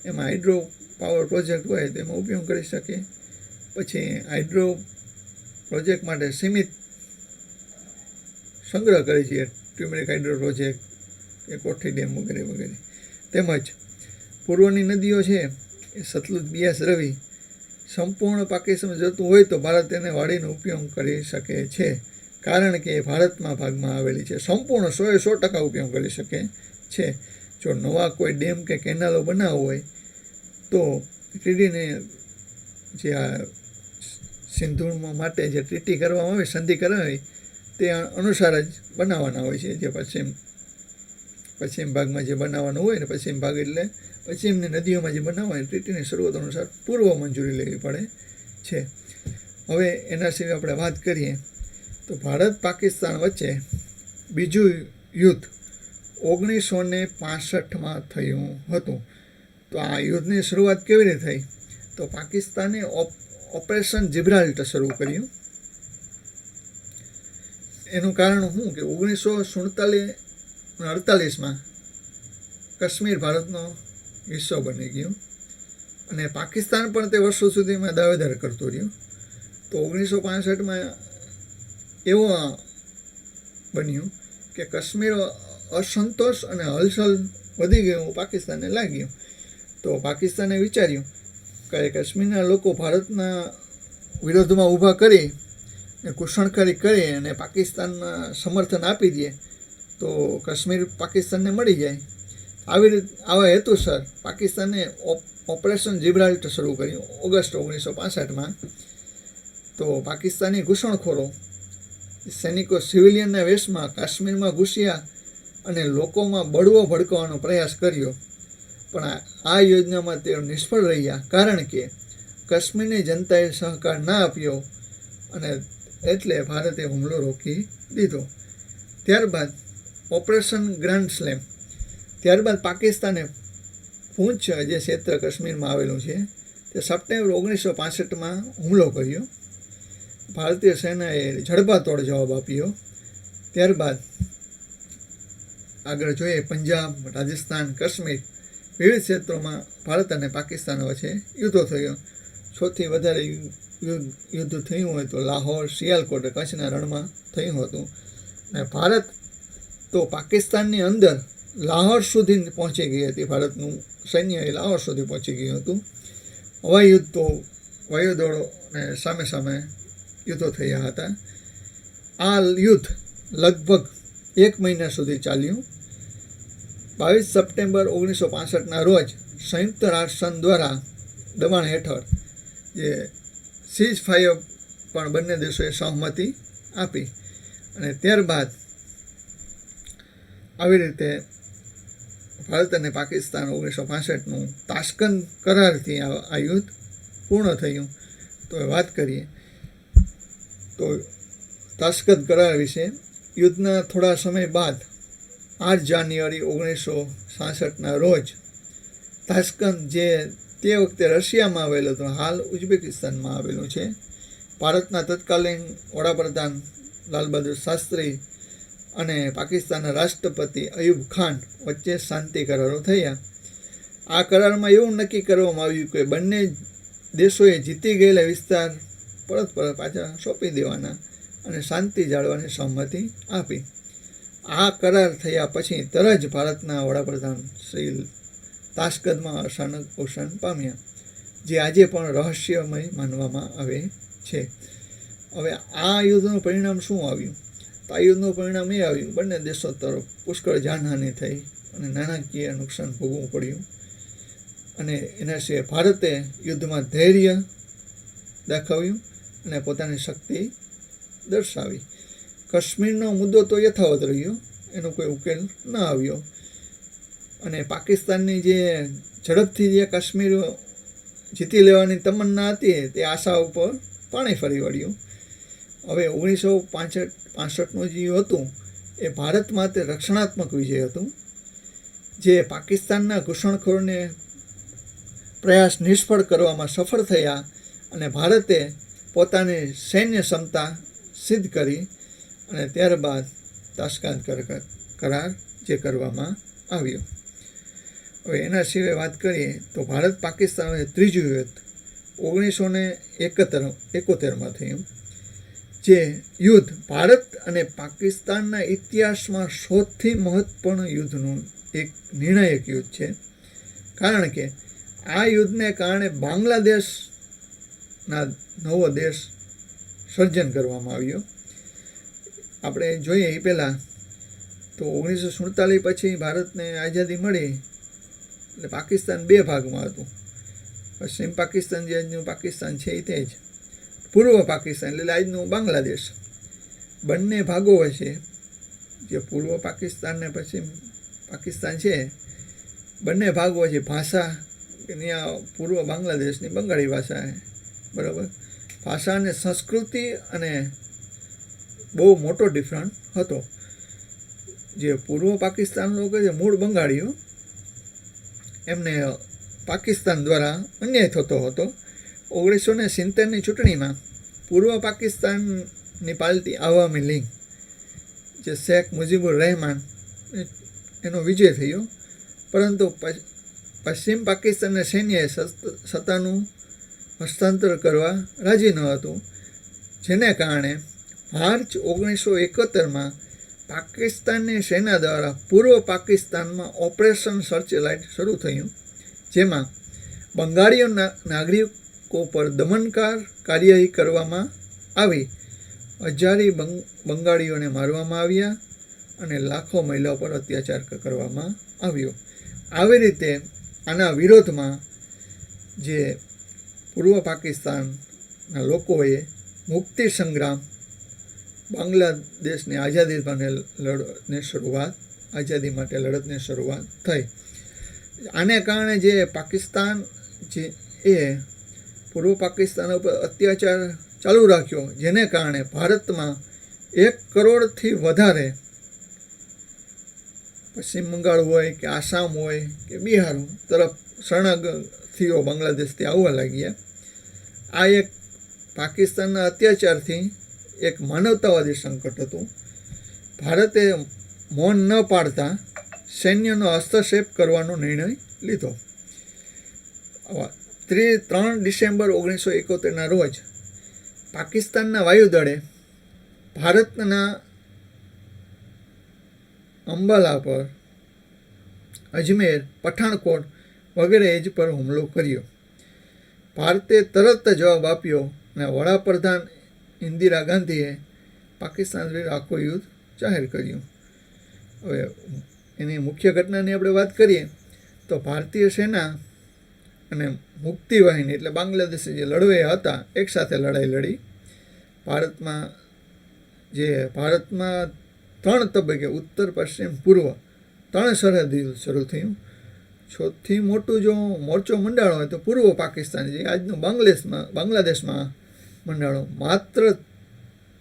એમાં હાઇડ્રો પાવર પ્રોજેક્ટ હોય તો એમાં ઉપયોગ કરી શકે. પછી હાઇડ્રો પ્રોજેક્ટ માટે સીમિત સંગ્રહ કરે છે, ટ્યુમેરિક હાઇડ્રો પ્રોજેક્ટ કે કોઠી ડેમ વગેરે વગેરે. તેમજ પૂર્વની નદીઓ છે એ સતલુજ, બિયાસ, રવિ સંપૂર્ણ પાકિસ્તાનમાં જતું હોય તો ભારત તેને વાળીનો ઉપયોગ કરી શકે છે, કારણ કે એ ભારતમાં ભાગમાં આવેલી છે. સંપૂર્ણ 100% ઉપયોગ કરી શકે છે. જો નવા કોઈ ડેમ કે કેનાલો બનાવવો હોય તો ટ્રીટીને જે આ સિંધુ માટે જે ટ્રીટી કરવામાં આવે, સંધિ કરવાની, તે અનુસાર જ બનાવવાના હોય છે. જે પશ્ચિમ ભાગમાં જે બનાવવાનું હોય ને, પશ્ચિમ ભાગ એટલે પશ્ચિમની નદીઓમાં જે બનાવવાની ટ્રીટીની શરૂઆત અનુસાર પૂર્વ મંજૂરી લેવી પડે છે. હવે એના સિવાય આપણે વાત કરીએ તો ભારત પાકિસ્તાન વચ્ચે બીજું યુદ્ધ 1965માં થયું હતું. તો આ યુદ્ધની શરૂઆત કેવી રીતે થઈ? તો પાકિસ્તાને ઓપરેશન જિબ્રાલ્ટર શરૂ કર્યું. એનું કારણ શું કે 1948માં કાશ્મીર ભારતનો હિસ્સો બની ગયું અને પાકિસ્તાન પણ તે વર્ષો સુધીમાં દાવેદાર કરતું રહ્યું. તો 1965માં એવું બન્યું કે કાશ્મીર અસંતોષ અને હલચલ વધી ગયું પાકિસ્તાનને લાગ્યું. તો પાકિસ્તાને વિચાર્યું કે કાશ્મીરના લોકો ભારતના વિરોધમાં ઊભા કરી ને ઘૂસણખોરી કરી અને પાકિસ્તાનમાં સમર્થન આપી દે તો કાશ્મીર પાકિસ્તાનને મળી જાય. આવા હેતુસર પાકિસ્તાને ઓપરેશન જિબ્રાલ્ટર શરૂ કર્યું ઓગસ્ટ 1965માં. તો પાકિસ્તાની ઘૂસણખોરો સૈનિકો સિવિલિયનના વેશમાં કાશ્મીરમાં ઘૂસ્યા અને લોકોમાં બળવો ભડકવાનો પ્રયાસ કર્યો. પણ આ યોજનામાં તેઓ નિષ્ફળ રહ્યા, કારણ કે કાશ્મીરની જનતાએ સહકાર ના આપ્યો અને એટલે ભારતે હુમલો રોકી દીધો. ત્યારબાદ ઓપરેશન ગ્રાન્ડ સ્લેમ. ત્યારબાદ પાકિસ્તાને પૂંચ જે ક્ષેત્ર કાશ્મીરમાં આવેલું છે તે સપ્ટેમ્બર 1965માં હુમલો કર્યો. ભારતીય સેનાએ જડબાતોડ જવાબ આપ્યો. ત્યારબાદ આગળ જોઈએ, પંજાબ, રાજસ્થાન, કાશ્મીર વિવિધ ક્ષેત્રોમાં ભારત અને પાકિસ્તાન વચ્ચે યુદ્ધો થયો. સૌથી વધારે યુદ્ધ થયું હોય તો લાહોર, સિયાલકોટ, કચ્છના રણમાં થયું હતું. અને ભારત તો પાકિસ્તાનની અંદર લાહોર સુધી પહોંચી ગઈ હતી. ભારતનું સૈન્ય એ લાહોર સુધી પહોંચી ગયું હતું. હવાઈ યુદ્ધ તો વાયુદળો અને સામે સામે યુદ્ધો થયા હતા. આ યુદ્ધ લગભગ 1 મહિના સુધી ચાલ્યું. 22 સપ્ટેમ્બર 1965ના રોજ સંયુક્ત રાષ્ટ્રસંઘ દ્વારા દબાણ હેઠળ જે સીઝ ફાયર પણ બંને દેશોએ સહમતિ આપી અને ત્યારબાદ આવી રીતે ભારત અને પાકિસ્તાન 1965નું તાશ્કંદ કરારથી આ યુદ્ધ પૂર્ણ થયું. તો વાત કરીએ તો તાશ્કંદ કરાર વિશે. યુદ્ધના થોડા સમય બાદ 8 જાન્યુઆરી 1966ના રોજ તાશ્કંદ, જે તે વખતે રશિયામાં આવેલું હતું, હાલ ઉઝબેકિસ્તાનમાં આવેલું છે, ભારતના તત્કાલીન વડાપ્રધાન લાલ બહાદુર શાસ્ત્રી અને પાકિસ્તાનના રાષ્ટ્રપતિ અયુબ ખાન વચ્ચે શાંતિ કરારો થયા. આ કરારમાં એવું નક્કી કરવામાં આવ્યું કે બંને દેશોએ જીતી ગયેલા વિસ્તાર પરત પાછા સોંપી દેવાના અને શાંતિ જાળવવાની સહમતિ આપી. આ કરાર થયા પછી તરત જ ભારતના વડાપ્રધાન શ્રી તાશ્કંદમાં અચાનક અવસાન પામ્યા, જે આજે પણ રહસ્યમય માનવામાં આવે છે. હવે આ યુદ્ધનું પરિણામ શું આવ્યું? તો આ યુદ્ધનું પરિણામ એ આવ્યું, બંને દેશો તરફ પુષ્કળ જાનહાનિ થઈ અને નાણાકીય નુકસાન ભોગવવું પડ્યું. અને એના સિવાય ભારતે યુદ્ધમાં ધૈર્ય દાખવ્યું અને પોતાની શક્તિ દર્શાવી. કાશ્મીરનો મુદ્દો તો યથાવત રહ્યો, એનો કોઈ ઉકેલ ન આવ્યો, અને પાકિસ્તાનની જે ઝડપથી જે કાશ્મીર જીતી લેવાની તમન્ના હતી તે આશા ઉપર પાણી ફરી વળ્યું. હવે 1965નું જે હતું એ ભારત માટે રક્ષણાત્મક વિજય હતું, જે પાકિસ્તાનના ઘૂસણખોરોને પ્રયાસ નિષ્ફળ કરવામાં સફળ થયા અને ભારતે પોતાની સૈન્ય ક્ષમતા સિદ્ધ કરી અને ત્યારબાદ તાશ્કંદ કરાર જે કરવામાં આવ્યો. હવે એના સિવાય વાત કરીએ તો ભારત પાકિસ્તાન વચ્ચે ત્રીજું યુદ્ધ 1971માં થયું. જે યુદ્ધ ભારત અને પાકિસ્તાનના ઇતિહાસમાં સૌથી મહત્વપૂર્ણ યુદ્ધનું એક નિર્ણાયક યુદ્ધ છે, કારણ કે આ યુદ્ધને કારણે બાંગ્લાદેશના નવો દેશ સર્જન કરવામાં આવ્યો. આપણે જોઈએ એ પહેલાં તો 1947 પછી ભારતને આઝાદી મળી એટલે પાકિસ્તાન બે ભાગમાં હતું. પશ્ચિમ પાકિસ્તાન જે આજનું પાકિસ્તાન છે એ તે જ, પૂર્વ પાકિસ્તાન એટલે આજનું બાંગ્લાદેશ. બંને ભાગો વચ્ચે જે પૂર્વ પાકિસ્તાન ને પશ્ચિમ પાકિસ્તાન છે, બંને ભાગો વચ્ચે ભાષા કે ત્યાં પૂર્વ બાંગ્લાદેશની બંગાળી ભાષા બરાબર, ભાષા અને સંસ્કૃતિ અને બહુ મોટો ડિફરન્ટ હતો. જે પૂર્વ પાકિસ્તાન લોકો છે મૂળ બંગાળીઓ, એમને પાકિસ્તાન દ્વારા અન્યાય થતો હતો. 1970ની ચૂંટણીમાં પૂર્વ પાકિસ્તાનની પાર્ટી આવામી લીગ, જે શેખ મુજીબુર રહેમાન એનો વિજય થયો, પરંતુ પશ્ચિમ પાકિસ્તાનના સૈન્યએ સત્તાનું હસ્તાંતર કરવા રાજી ન હતું, જેને કારણે માર્ચ 1971માં પાકિસ્તાનની સેના દ્વારા પૂર્વ પાકિસ્તાનમાં ઓપરેશન સર્ચલાઇટ શરૂ થયું, જેમાં બંગાળીઓ નાગરિકો પર દમનકાર કાર્યવાહી કરવામાં આવી. હજારી બંગાળીઓને મારવામાં આવ્યા અને લાખો મહિલાઓ પર અત્યાચાર કરવામાં આવ્યો. આવી રીતે આના વિરોધમાં જે પૂર્વ પાકિસ્તાનના લોકોએ મુક્તિ સંગ્રામ, બાંગ્લાદેશની આઝાદી માટે લડતની શરૂઆત થઈ. આને કારણે જે પાકિસ્તાન જે એ પૂર્વ પાકિસ્તાન ઉપર અત્યાચાર ચાલુ રાખ્યો, જેને કારણે ભારતમાં 1 કરોડથી વધારે પશ્ચિમ બંગાળ હોય કે આસામ હોય કે બિહાર તરફ શરણાર્થીઓ બાંગ્લાદેશથી આવવા લાગ્યા. આ એક પાકિસ્તાનના અત્યાચારથી એક માનવતાવાદી સંકટ હતું. ભારતે મૌન ન પાડતા સૈન્યનો હસ્તક્ષેપ કરવાનો નિર્ણય લીધો. 3 ડિસેમ્બર 1971ના રોજ પાકિસ્તાનના વાયુદળે ભારતના અંબાલા પર, અજમેર, પઠાણકોટ વગેરે એજ પર હુમલો કર્યો. ભારતે તરત જવાબ આપ્યો અને વડાપ્રધાન ઇન્દિરા ગાંધીએ પાકિસ્તાન વિરુદ્ધ આખું યુદ્ધ જાહેર કર્યું. હવે એની મુખ્ય ઘટનાની આપણે વાત કરીએ તો ભારતીય સેના અને મુક્તિ વાહિની એટલે બાંગ્લાદેશી જે લડવૈયા હતા એકસાથે લડાઈ લડી. ભારતમાં 3 તબક્કે ઉત્તર, પશ્ચિમ, પૂર્વ 3 સરહદી શરૂ થયું. સૌથી મોટું જો મોરચો મંડાણો હોય તો પૂર્વ પાકિસ્તાન, જે આજનું બાંગ્લાદેશમાં મંડાણો. માત્ર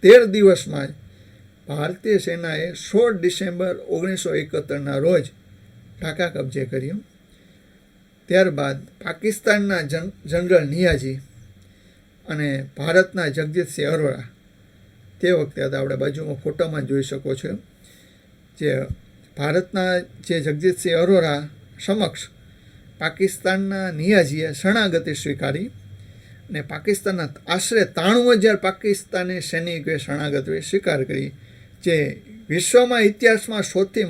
13 દિવસમાં જ ભારતીય સેનાએ 16 ડિસેમ્બર 1971ના રોજ ઢાકા કબજે કર્યું. ત્યારબાદ પાકિસ્તાનના જનરલ નિયાજી અને ભારતના જગજીતસિંહ અરોરા, તે વખતે હતા, આપણે બાજુમાં ફોટોમાં જોઈ શકો છો, જે ભારતના જે જગજીતસિંહ અરોરા સમક્ષ પાકિસ્તાનના નિયાજીએ શરણાગતિ સ્વીકારી અને પાકિસ્તાનના આશરે 93,000 પાકિસ્તાની સૈનિકોએ શરણાગતિ સ્વીકાર કરી, જે વિશ્વમાં ઇતિહાસમાં સૌથી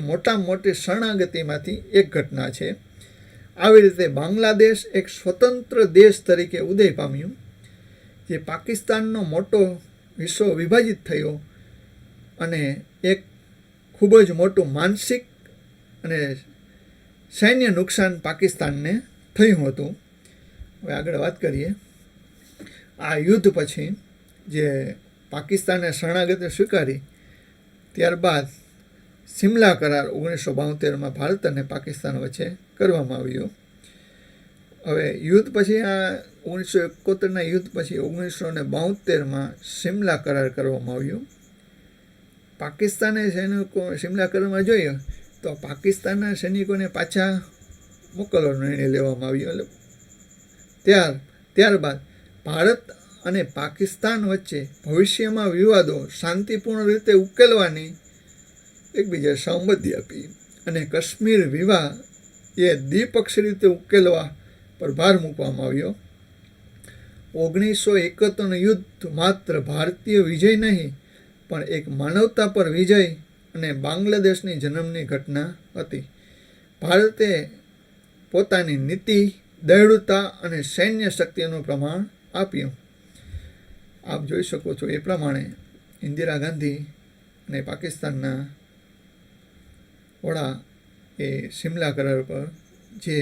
મોટી શરણાગતિમાંથી એક ઘટના છે. આવી રીતે બાંગ્લાદેશ એક સ્વતંત્ર દેશ તરીકે ઉદય પામ્યું, જે પાકિસ્તાનનો મોટો વિશ્વ વિભાજિત થયો અને એક ખૂબ જ મોટું માનસિક અને સૈન્ય નુકસાન પાકિસ્તાનને થયું હતું. હવે આગળ વાત કરીએ. આ યુદ્ધ પછી જે પાકિસ્તાને શરણાગતિ સ્વીકારી ત્યારબાદ સિમલા કરાર 1972માં ભારત અને પાકિસ્તાન વચ્ચે કરવામાં આવ્યો. હવે યુદ્ધ પછી આ 1971ના યુદ્ધ પછી 1972માં સિમલા કરાર કરવામાં આવ્યો. પાકિસ્તાને સૈનિકો સિમલા કરારમાં જોઈએ તો પાકિસ્તાનના સૈનિકોને પાછા મોકલવાનો નિર્ણય લેવામાં આવ્યો. ત્યારબાદ ભારત અને પાકિસ્તાન વચ્ચે ભવિષ્યમાં વિવાદો શાંતિપૂર્ણ રીતે ઉકેલવાની એકબીજાને સહમતિ આપી અને કાશ્મીર વિવાદ એ દ્વિપક્ષી રીતે ઉકેલવા પર ભાર મૂકવામાં આવ્યો. 1971નું યુદ્ધ માત્ર ભારતીય વિજય નહીં પણ એક માનવતા પર વિજય અને બાંગ્લાદેશની જન્મની ઘટના હતી. ભારતે પોતાની નીતિ, દૃઢતા અને સૈન્ય શક્તિનું પ્રમાણ આપ્યું. આપ જોઈ શકો છો એ પ્રમાણે ઇન્દિરા ગાંધી અને પાકિસ્તાનના વડા એ સિમલા કરાર પર જે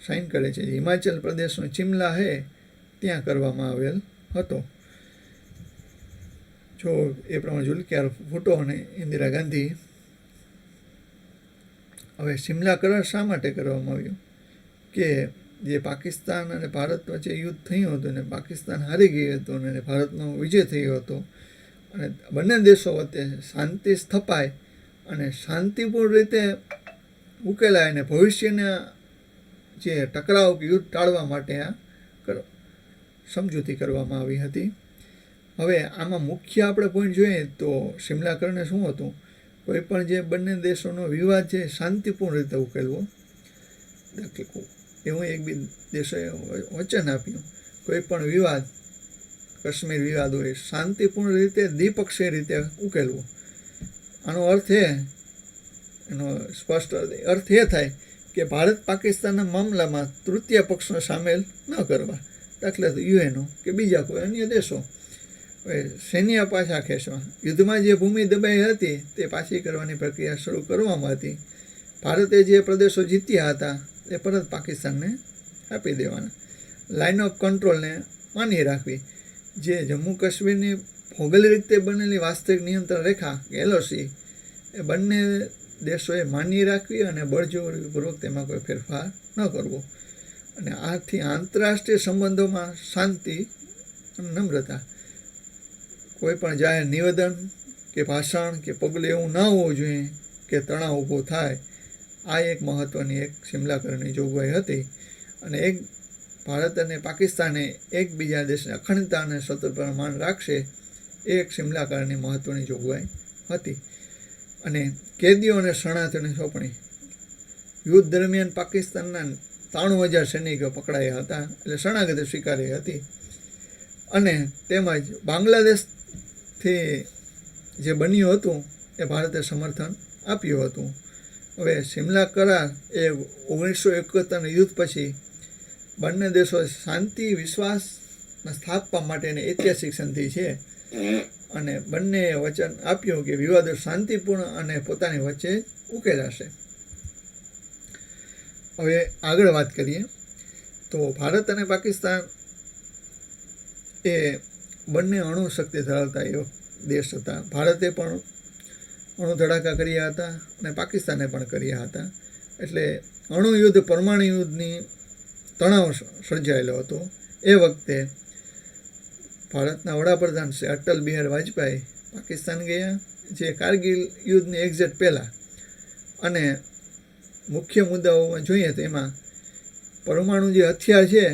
સાઇન કરે છે, હિમાચલ પ્રદેશનો ચિમલા હે ત્યાં કરવામાં આવેલ હતો. જો એ પ્રમાણે જુલ્ફિકાર ભુટ્ટો અને ઇન્દિરા ગાંધી. હવે સિમલા કરાર શા માટે કરવામાં આવ્યો કે જે પાકિસ્તાન અને ભારત વચ્ચે યુદ્ધ થયું હતું અને પાકિસ્તાન હારી ગયું હતું અને ભારતનો વિજય થયો હતો અને બંને દેશો વચ્ચે શાંતિ સ્થપાય અને શાંતિપૂર્ણ રીતે ઉકેલાય અને ભવિષ્યના જે ટકરાવ કે યુદ્ધ ટાળવા માટે આ સમજૂતી કરવામાં આવી હતી. હવે આમાં મુખ્ય આપણે પોઈન્ટ જોઈએ તો સિમલા કરારને શું હતું, કોઈ પણ જે બંને દેશોનો વિવાદ છે શાંતિપૂર્ણ રીતે ઉકેલવો. એવું એક બી દેશોએ વચન આપ્યું, કોઈ પણ વિવાદ, કાશ્મીર વિવાદ હોય શાંતિપૂર્ણ રીતે દ્વિપક્ષીય રીતે ઉકેલવો. આનો અર્થ એનો સ્પષ્ટ અર્થ એ થાય કે ભારત પાકિસ્તાનના મામલામાં તૃતીય પક્ષનો સામેલ ન કરવા, દાખલા તો યુએનઓ કે બીજા કોઈ અન્ય દેશો. હવે સૈન્ય પાછા ખેંચવા, યુદ્ધમાં જે ભૂમિ દબાઈ હતી તે પાછી કરવાની પ્રક્રિયા શરૂ કરવામાં હતી. ભારતે જે પ્રદેશો જીત્યા હતા એ પરત પાકિસ્તાનને આપી દેવાના. લાઇન ઓફ કંટ્રોલને માની રાખવી. જે જમ્મુ કાશ્મીરની ભૌગોલિક રીતે બનેલી વાસ્તવિક નિયંત્રણ રેખા LOC એ બંને દેશોએ માની રાખવી અને બળજબરીપૂર્વક તેમાં કોઈ ફેરફાર ન કરવો. અને આથી આંતરરાષ્ટ્રીય સંબંધોમાં શાંતિ અને નમ્રતા. કોઈ પણ જાહેર નિવેદન કે ભાષણ કે પગલું એવું ન હોવું જોઈએ કે તણાવ ઊભો થાય. આ એક મહત્ત્વની એક સિમલા કરારની જોગવાઈ હતી. અને એક ભારત અને પાકિસ્તાને એકબીજા દેશની અખંડતા અને સ્વતંત્રતાનું માન રાખશે એ એક સિમલા કરારની મહત્ત્વની જોગવાઈ હતી. અને કેદીઓ અને શરણાર્થીઓની સોંપણી. યુદ્ધ દરમિયાન પાકિસ્તાનના 93,000 સૈનિકો પકડાયા હતા, એટલે શરણાગતિ સ્વીકારી હતી. અને તેમજ બાંગ્લાદેશથી જે બન્યું હતું એ ભારતે સમર્થન આપ્યું હતું. હવે સિમલા કરાર એ 1971ના યુદ્ધ પછી બંને દેશો શાંતિ વિશ્વાસ સ્થાપવા માટેની ઐતિહાસિક સંધિ છે. અને બંને વચન આપ્યું કે વિવાદો શાંતિપૂર્ણ અને પોતાની વચ્ચે ઉકેલાશે. હવે આગળ વાત કરીએ તો ભારત અને પાકિસ્તાન એ બંને અણુ શક્તિ ધરાવતા એવા દેશ હતા. ભારતે પણ અણુ ધડાકા કર્યા હતા અને પાકિસ્તાને પણ કર્યા હતા. એટલે અણુ યુદ્ધ, પરમાણુ યુદ્ધની તણાવ સર્જાયેલો હતો. એ વખતે ભારતના વડાપ્રધાન શ્રી અટલ બિહારી વાજપેયી પાકિસ્તાન ગયા, જે કારગિલ યુદ્ધની એક્ઝેક્ટ પહેલાં. અને મુખ્ય મુદ્દાઓમાં જોઈએ તો એમાં પરમાણુ જે હથિયાર છે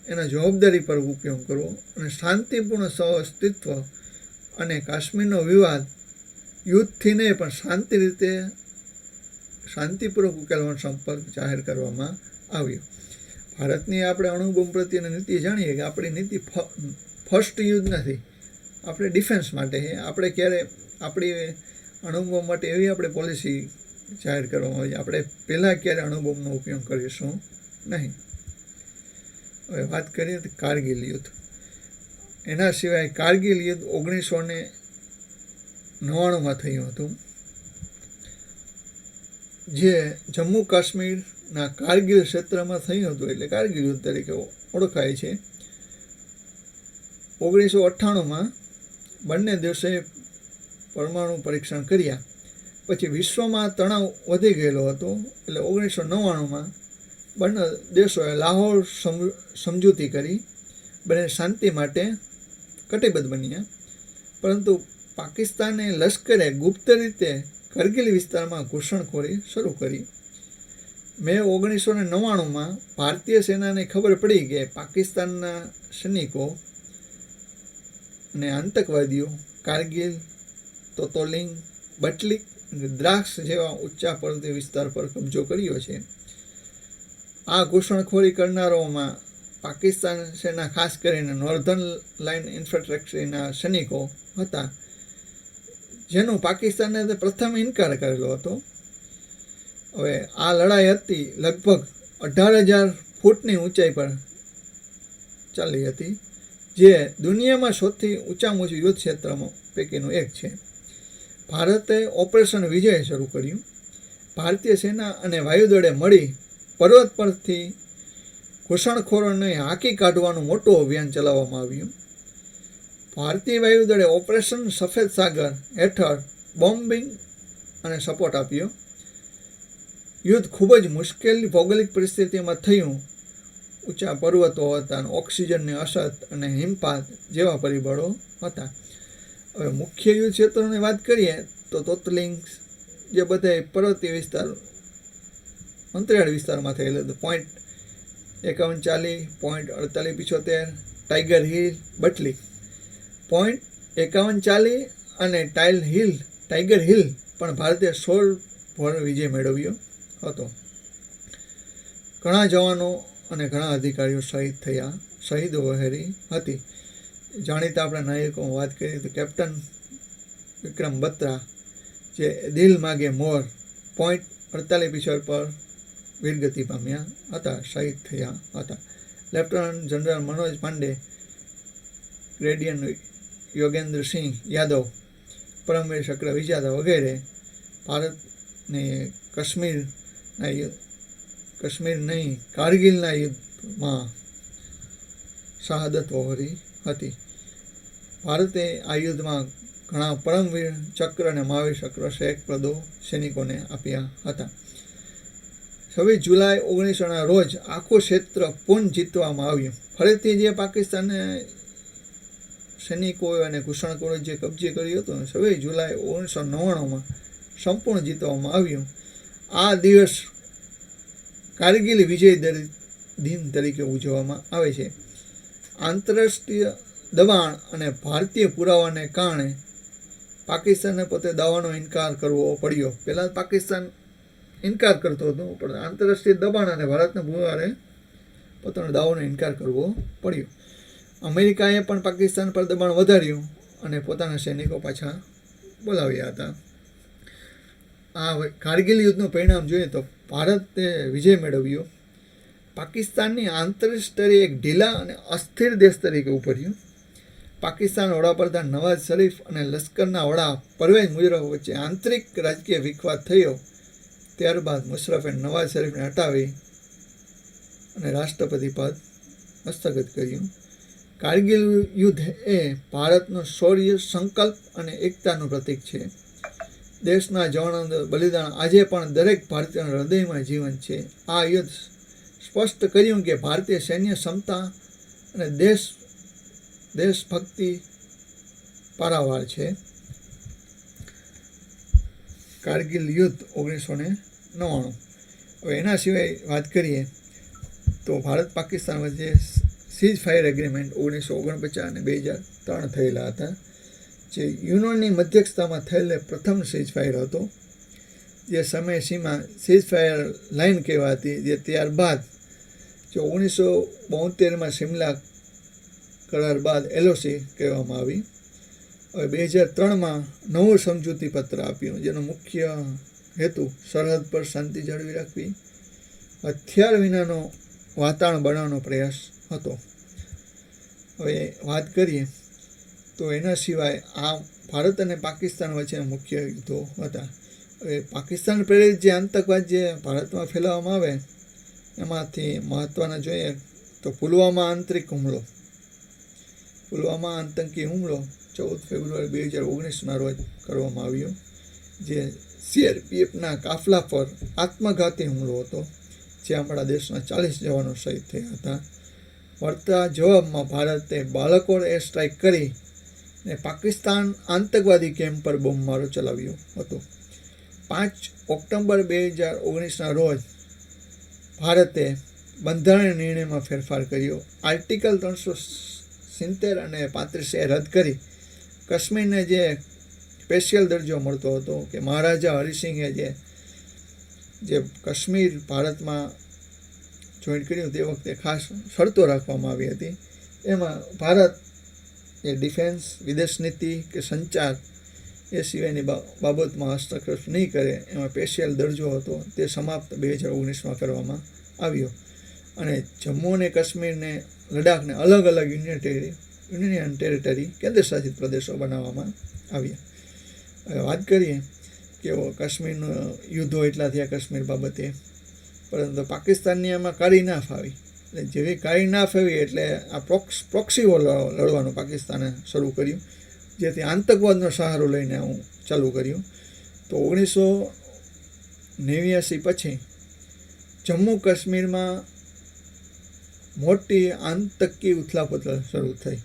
એના જવાબદારી પર ઉપયોગ કરવો અને શાંતિપૂર્ણ સહઅસ્તિત્વ અને કાશ્મીરનો વિવાદ યુદ્ધથી નહીં પણ શાંતિપૂર્વક ઉકેલવાનો સંપર્ક જાહેર કરવામાં આવ્યો. ભારતની આપણે અણુબોમ્બ પ્રત્યેની નીતિ જાણીએ કે આપણી નીતિ ફર્સ્ટ યુઝ નથી, આપણે ડિફેન્સ માટે છે. આપણે ક્યારે આપણી અણુબોમ્બ માટે એવી આપણે પોલિસી જાહેર કરવામાં આવી, આપણે પહેલાં ક્યારે અણુબોમ્બનો ઉપયોગ કરીશું નહીં. હવે વાત કરીએ તો કારગિલ યુદ્ધ. એના સિવાય કારગિલ યુદ્ધ 1999માં થયું હતું. જે જમ્મુ કાશ્મીરના કારગિલ ક્ષેત્રમાં થયું હતું, એટલે કારગિલ યુદ્ધ તરીકે ઓળખાય છે. 1998માં બંને દેશોએ પરમાણુ પરીક્ષણ કર્યા. પછી વિશ્વમાં તણાવ વધી ગયેલો હતો, એટલે 1999માં બંને દેશોએ લાહોર સમજૂતી કરી, બંને શાંતિ માટે કટિબદ્ધ બન્યા. પરંતુ પાકિસ્તાને લશ્કરે ગુપ્ત રીતે કરગિલ વિસ્તારમાં ઘૂસણખોરી શરૂ કરી. મે 1999માં ભારતીય સેનાને ખબર પડી કે પાકિસ્તાનના સૈનિકો અને આતંકવાદીઓ કારગિલ, તોતોલિંગ, બટલિક અને દ્રાક્ષ જેવા ઊંચા પર્વતીય વિસ્તાર પર કબજો કર્યો છે. આ ઘૂસણખોરી કરનારાઓમાં પાકિસ્તાન સેના, ખાસ કરીને નોર્ધન લાઇન ઇન્ફન્ટ્રીના સૈનિકો હતા, જેનો પાકિસ્તાને પ્રથમ ઇનકાર કરેલો હતો. હવે આ લડાઈ હતી લગભગ 18,000 ફૂટની ઊંચાઈ પર ચાલી હતી, જે દુનિયામાં સૌથી ઊંચામાં ઊંચું યુદ્ધ ક્ષેત્રમાં પૈકીનું એક છે. ભારતે ઓપરેશન વિજય શરૂ કર્યું. ભારતીય સેના અને વાયુદળે મળી પર્વત પરથી ઘૂસણખોરોને હાંકી કાઢવાનું મોટું અભિયાન ચલાવવામાં આવ્યું. ભારતીય વાયુદળે ઓપરેશન સફેદ સાગર હેઠળ બોમ્બિંગ અને સપોર્ટ આપ્યો. યુદ્ધ ખૂબ જ મુશ્કેલ ભૌગોલિક પરિસ્થિતિમાં થયું. ઊંચા પર્વતો હતા, ઓક્સિજનની અછત અને હિમપાત જેવા પરિબળો હતા. હવે મુખ્ય યુદ્ધ ક્ષેત્રોની વાત કરીએ તો તોતલિંગ, જે બધા પર્વતીય વિસ્તાર, અંતરિયાળ વિસ્તારમાં થયેલું હતું, .5140, .4875, ટાઈગર હિલ, બટલિક. .5140 અને ટાઈગર હિલ પણ ભારતીય 16 પર વિજય મેળવ્યો હતો. ઘણા જવાનો અને ઘણા અધિકારીઓ શહીદ થયા, શહીદો વહેરી હતી. જાણીતા આપણા નાયકોમાં વાત કરીએ તો કેપ્ટન વિક્રમ બત્રા, જે દિલ માગે મોર .4875 પર વીરગતિ પામ્યા હતા, શહીદ થયા હતા. લેફ્ટનન્ટ જનરલ મનોજ પાંડે, ગ્રેડિયન યોગેન્દ્રસિંહ યાદવ, પરમવીર ચક્ર વિજેતા વગેરે ભારતની કાશ્મીર નહીં કારગિલના યુદ્ધમાં શહાદત વહોરી હતી. ભારતે આ યુદ્ધમાં ઘણા પરમવીર ચક્ર અને મહાવીર ચક્ર શેખ પદો સૈનિકોને આપ્યા હતા. 26 જુલાઈ 1900ના રોજ આખું ક્ષેત્ર પૂર્ણ જીતવામાં આવ્યું. ફરીથી જે પાકિસ્તાને સૈનિકોએ અને ઘૂસણખોરોએ જે કબજે કર્યો હતો, 26 જુલાઈ 1999માં સંપૂર્ણ જીતવામાં આવ્યું. આ દિવસ કારગિલ વિજય દિન તરીકે ઉજવવામાં આવે છે. આંતરરાષ્ટ્રીય દબાણ અને ભારતીય પુરાવાને કારણે પાકિસ્તાને પોતે દાવાનો ઇનકાર કરવો પડ્યો. પહેલાં પાકિસ્તાન ઇનકાર કરતો હતો, પણ આંતરરાષ્ટ્રીય દબાણ અને ભારતના પુરાવાને પોતાનો દાવાનો ઇનકાર કરવો પડ્યો. અમેરિકાએ પણ પાકિસ્તાન પર દબાણ વધાર્યું અને પોતાના સૈનિકો પાછા બોલાવ્યા હતા. આ કારગિલ યુદ્ધનું પરિણામ જોઈએ તો ભારતે વિજય મેળવ્યો. પાકિસ્તાનની આંતરરાષ્ટ્રીય એક ઢીલા અને અસ્થિર દેશ તરીકે ઉભર્યું. પાકિસ્તાન વડાપ્રધાન નવાઝ શરીફ અને લશ્કરના વડા પરવેઝ મુશર્રફ વચ્ચે આંતરિક રાજકીય વિખવાદ થયો. ત્યારબાદ મુશર્રફે નવાઝ શરીફને હટાવી અને રાષ્ટ્રપતિ પદ હસ્તગત કર્યું. કારગિલ યુદ્ધ એ ભારતનો શૌર્ય, સંકલ્પ અને એકતાનું પ્રતીક છે. દેશના જવાનોનું બલિદાન આજે પણ દરેક ભારતીયના હૃદયમાં જીવન છે. આ યુદ્ધ સ્પષ્ટ કર્યું કે ભારતીય સૈન્ય ક્ષમતા અને દેશભક્તિ પારાવાર છે. કારગિલ યુદ્ધ 1999. હવે એના સિવાય વાત કરીએ તો ભારત પાકિસ્તાન વચ્ચે સીઝ ફાયર એગ્રીમેન્ટ 1949 અને 2003 થયેલા હતા, જે યુનોની મધ્યસ્થતામાં થયેલો પ્રથમ સીઝ ફાયર હતો. જે સમય સીમા સીઝ ફાયર લાઇન કહેવાતી, જે ત્યારબાદ જે 1972માં શિમલા કરાર બાદ LOC કહેવામાં આવી. હવે 2003માં નવું સમજૂતી પત્ર આપ્યું, જેનો મુખ્ય હેતુ સરહદ પર શાંતિ જાળવી રાખવી, હથિયાર વિનાનો વાતાવરણ બનાવવાનો પ્રયાસ હતો. હવે વાત કરીએ તો એના સિવાય આ ભારત અને પાકિસ્તાન વચ્ચેના મુખ્ય યુદ્ધો હતા. હવે પાકિસ્તાન પ્રેરિત જે આતંકવાદ જે ભારતમાં ફેલાવવામાં આવે એમાંથી મહત્ત્વના જોઈએ તો પુલવામા આંતરિક હુમલો. પુલવામા આતંકી હુમલો 14 ફેબ્રુઆરી 2019ના રોજ કરવામાં આવ્યો, જે CRPFના કાફલા પર આત્મઘાતી હુમલો હતો, જે આપણા દેશના 40 જવાનો શહીદ થયા હતા. વળતા જવાબમાં ભારતે બાલાકોટ એર સ્ટ્રાઇક કરી ને પાકિસ્તાન આતંકવાદી કેમ્પ પર બોમ્બમારો ચલાવ્યો હતો. 5 ઓક્ટોબર 2019ના રોજ ભારતે બંધારણીય નિર્ણયમાં ફેરફાર કર્યો. આર્ટિકલ 370 અને 35A રદ કરી કાશ્મીરને જે સ્પેશિયલ દરજ્જો મળતો હતો, કે મહારાજા હરિસિંહે જે કાશ્મીર ભારતમાં જોઈન્ટ કર્યું તે વખતે ખાસ શરતો રાખવામાં આવી હતી. એમાં ભારત એ ડિફેન્સ, વિદેશ નીતિ કે સંચાર એ સિવાયની બાબતમાં હસ્તક્ષેપ નહીં કરે, એમાં સ્પેશિયલ દરજ્જો હતો તે સમાપ્ત 2019માં કરવામાં આવ્યો. અને જમ્મુ અને કાશ્મીરને, લડાખને અલગ અલગ યુનિયન ટેરિટરી કેન્દ્રશાસિત પ્રદેશો બનાવવામાં આવ્યા. હવે વાત કરીએ કે કાશ્મીરનો યુદ્ધો એટલા થયા કાશ્મીર બાબતે, પરંતુ પાકિસ્તાનની આમાં કાળી ના ફાવી. એટલે જેવી કાળી ના ફાવી એટલે આ પ્રોક્સી વોર લડવાનું પાકિસ્તાને શરૂ કર્યું, જેથી આતંકવાદનો સહારો લઈને આવું ચાલુ કર્યું. તો 1989 પછી જમ્મુ કાશ્મીરમાં મોટી આતંકી ઉથલાપથલ શરૂ થઈ.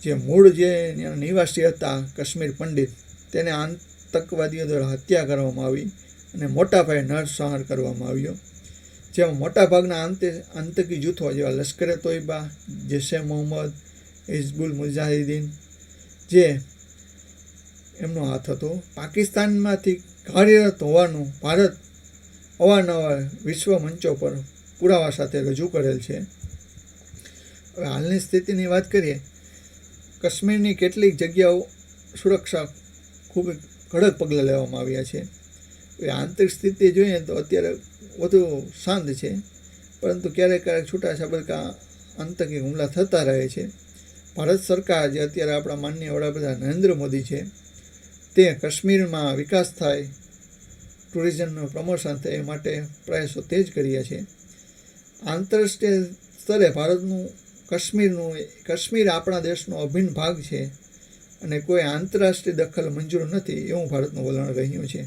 જે મૂળ જે નિવાસી હતા કાશ્મીર પંડિત, તેને આતંકવાદીઓ દ્વારા હત્યા કરવામાં આવી અને મોટા પાયે નરસંહાર કરવામાં આવ્યો. જેમાં મોટાભાગના આતંકી જૂથો જેવા લશ્કરે તોયબા, જૈશે મોહમ્મદ, હિઝબુલ મુજાહિદીન જે એમનો હાથ હતો. પાકિસ્તાનમાંથી કાર્યરત હોવાનું ભારત અવારનવાર વિશ્વ મંચો પર પુરાવા સાથે રજૂ કરેલ છે. હવે હાલની સ્થિતિની વાત કરીએ, કાશ્મીરની કેટલીક જગ્યાઓ સુરક્ષા ખૂબ કડક પગલાં લેવામાં આવ્યા છે. હવે આંતરિક સ્થિતિ જોઈએ તો અત્યારે વધુ શાંત છે, પરંતુ ક્યારેક છૂટાછવાયા આતંકી હુમલા થતા રહે છે. ભારત સરકાર જે અત્યારે આપણા માનનીય વડાપ્રધાન નરેન્દ્ર મોદી છે, તે કાશ્મીરમાં વિકાસ થાય, ટુરિઝમનું પ્રમોશન થાય એ માટે પ્રયાસો તેજ કર્યા છે. આંતરરાષ્ટ્રીય સ્તરે ભારતનું કાશ્મીર આપણા દેશનો અભિન્ન ભાગ છે અને કોઈ આંતરરાષ્ટ્રીય દખલ મંજૂર નથી એવું ભારતનું વલણ રહ્યું છે.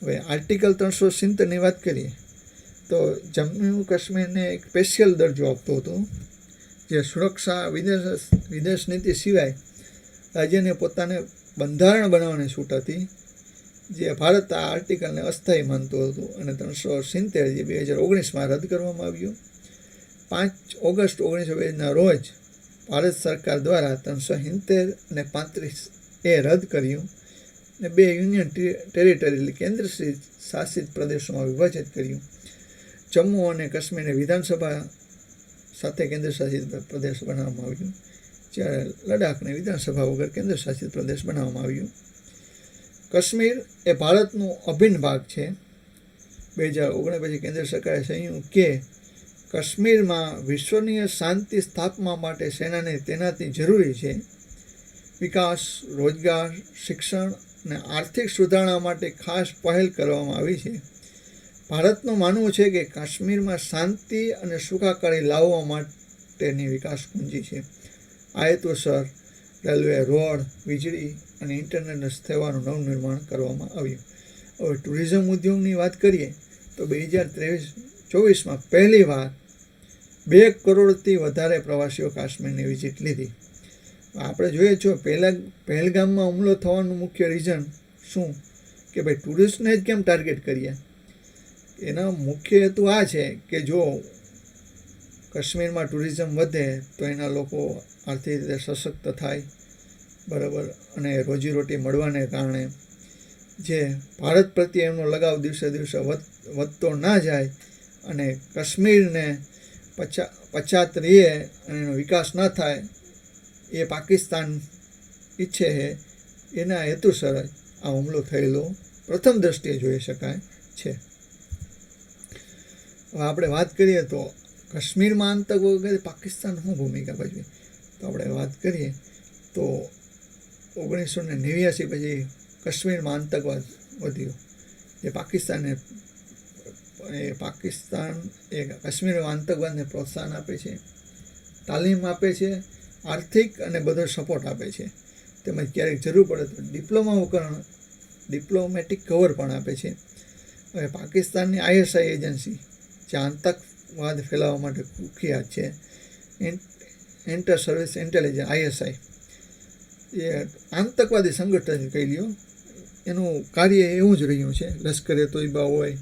હવે આર્ટિકલ 370ની વાત કરીએ તો જમ્મુ કાશ્મીરને એક સ્પેશિયલ દરજ્જો આપતો હતો, જે સુરક્ષા, વિદેશ નીતિ સિવાય રાજ્યને પોતાને બંધારણ બનાવવાની છૂટ હતી, જે ભારત આ આર્ટિકલને અસ્થાયી માનતું હતું અને 370 જે 2019માં રદ કરવામાં આવ્યું. 5 ઓગસ્ટ 1920ના રોજ ભારત સરકાર દ્વારા 370 અને 35A રદ કર્યું અને 2 યુનિયન ટેરિટરી કેન્દ્ર શાસિત પ્રદેશોમાં વિભાજિત કર્યું. જમ્મુ અને કાશ્મીરને વિધાનસભા સાથે કેન્દ્ર શાસિત પ્રદેશ બનાવવામાં આવ્યું, જ્યારે લડાખને વિધાનસભા વગર કેન્દ્ર શાસિત પ્રદેશ બનાવવામાં આવ્યું. કાશ્મીર એ ભારતનું અભિન્ન ભાગ છે. 2019 પછી કેન્દ્ર સરકારે કહ્યું કે કાશ્મીરમાં વિશ્વનીય શાંતિ સ્થાપવા માટે સેનાની તૈનાતી જરૂરી છે. વિકાસ, રોજગાર, શિક્ષણ અને આર્થિક સુધારણા માટે ખાસ પહેલ કરવામાં આવી છે. ભારતનું માનવું છે કે કાશ્મીરમાં શાંતિ અને સુખાકારી લાવવા માટેની વિકાસ પૂંજી છે. આ હેતુસર રેલવે, રોડ, વીજળી અને ઇન્ટરનેટ સેવાનું નવનિર્માણ કરવામાં આવ્યું. હવે ટુરિઝમ ઉદ્યોગની વાત કરીએ તો 2023-24માં પહેલી વાર 2 કરોડથી વધારે પ્રવાસીઓ કાશ્મીરની વિઝિટ લીધી. આપણે જોઈએ છો પહેલગામમાં હુમલો થવાનું મુખ્ય રીઝન શું, કે ભાઈ ટુરિસ્ટને જ કેમ ટાર્ગેટ કરીએ. એનો મુખ્ય હેતુ આ છે કે જો કાશ્મીરમાં ટુરિઝમ વધે તો એના લોકો આર્થિક રીતે સશક્ત થાય, બરાબર, અને રોજીરોટી મળવાને કારણે જે ભારત પ્રત્યે એમનો લગાવ દિવસે દિવસે વધતો ના જાય અને કાશ્મીરને પછાત રહીએ અને એનો વિકાસ ન થાય એ પાકિસ્તાન ઈચ્છે છે. એના હેતુસર આ હુમલો થયેલો પ્રથમ દ્રષ્ટિએ જોઈ શકાય છે. હવે આપણે વાત કરીએ તો કાશ્મીરમાં આતંક વગેરે પાકિસ્તાન શું ભૂમિકા ભજવે, તો આપણે વાત કરીએ તો 1989 પછી કાશ્મીરમાં આતંકવાદ વધ્યો. જે પાકિસ્તાન એ કાશ્મીરમાં આતંકવાદને પ્રોત્સાહન આપે છે, તાલીમ આપે છે, આર્થિક અને બધો સપોર્ટ આપે છે, તેમજ ક્યારેક જરૂર પડે તો ડિપ્લોમેટિક કવર પણ આપે છે. હવે પાકિસ્તાનની ISI એજન્સી જે આતંકવાદ ફેલાવવા માટે કુખ્યાત છે, ઇન્ટર સર્વિસ ઇન્ટેલિજન્સ ISI, એ આતંકવાદી સંગઠન કહી લ્યો, એનું કાર્ય એવું જ રહ્યું છે. લશ્કરે તોયબા હોય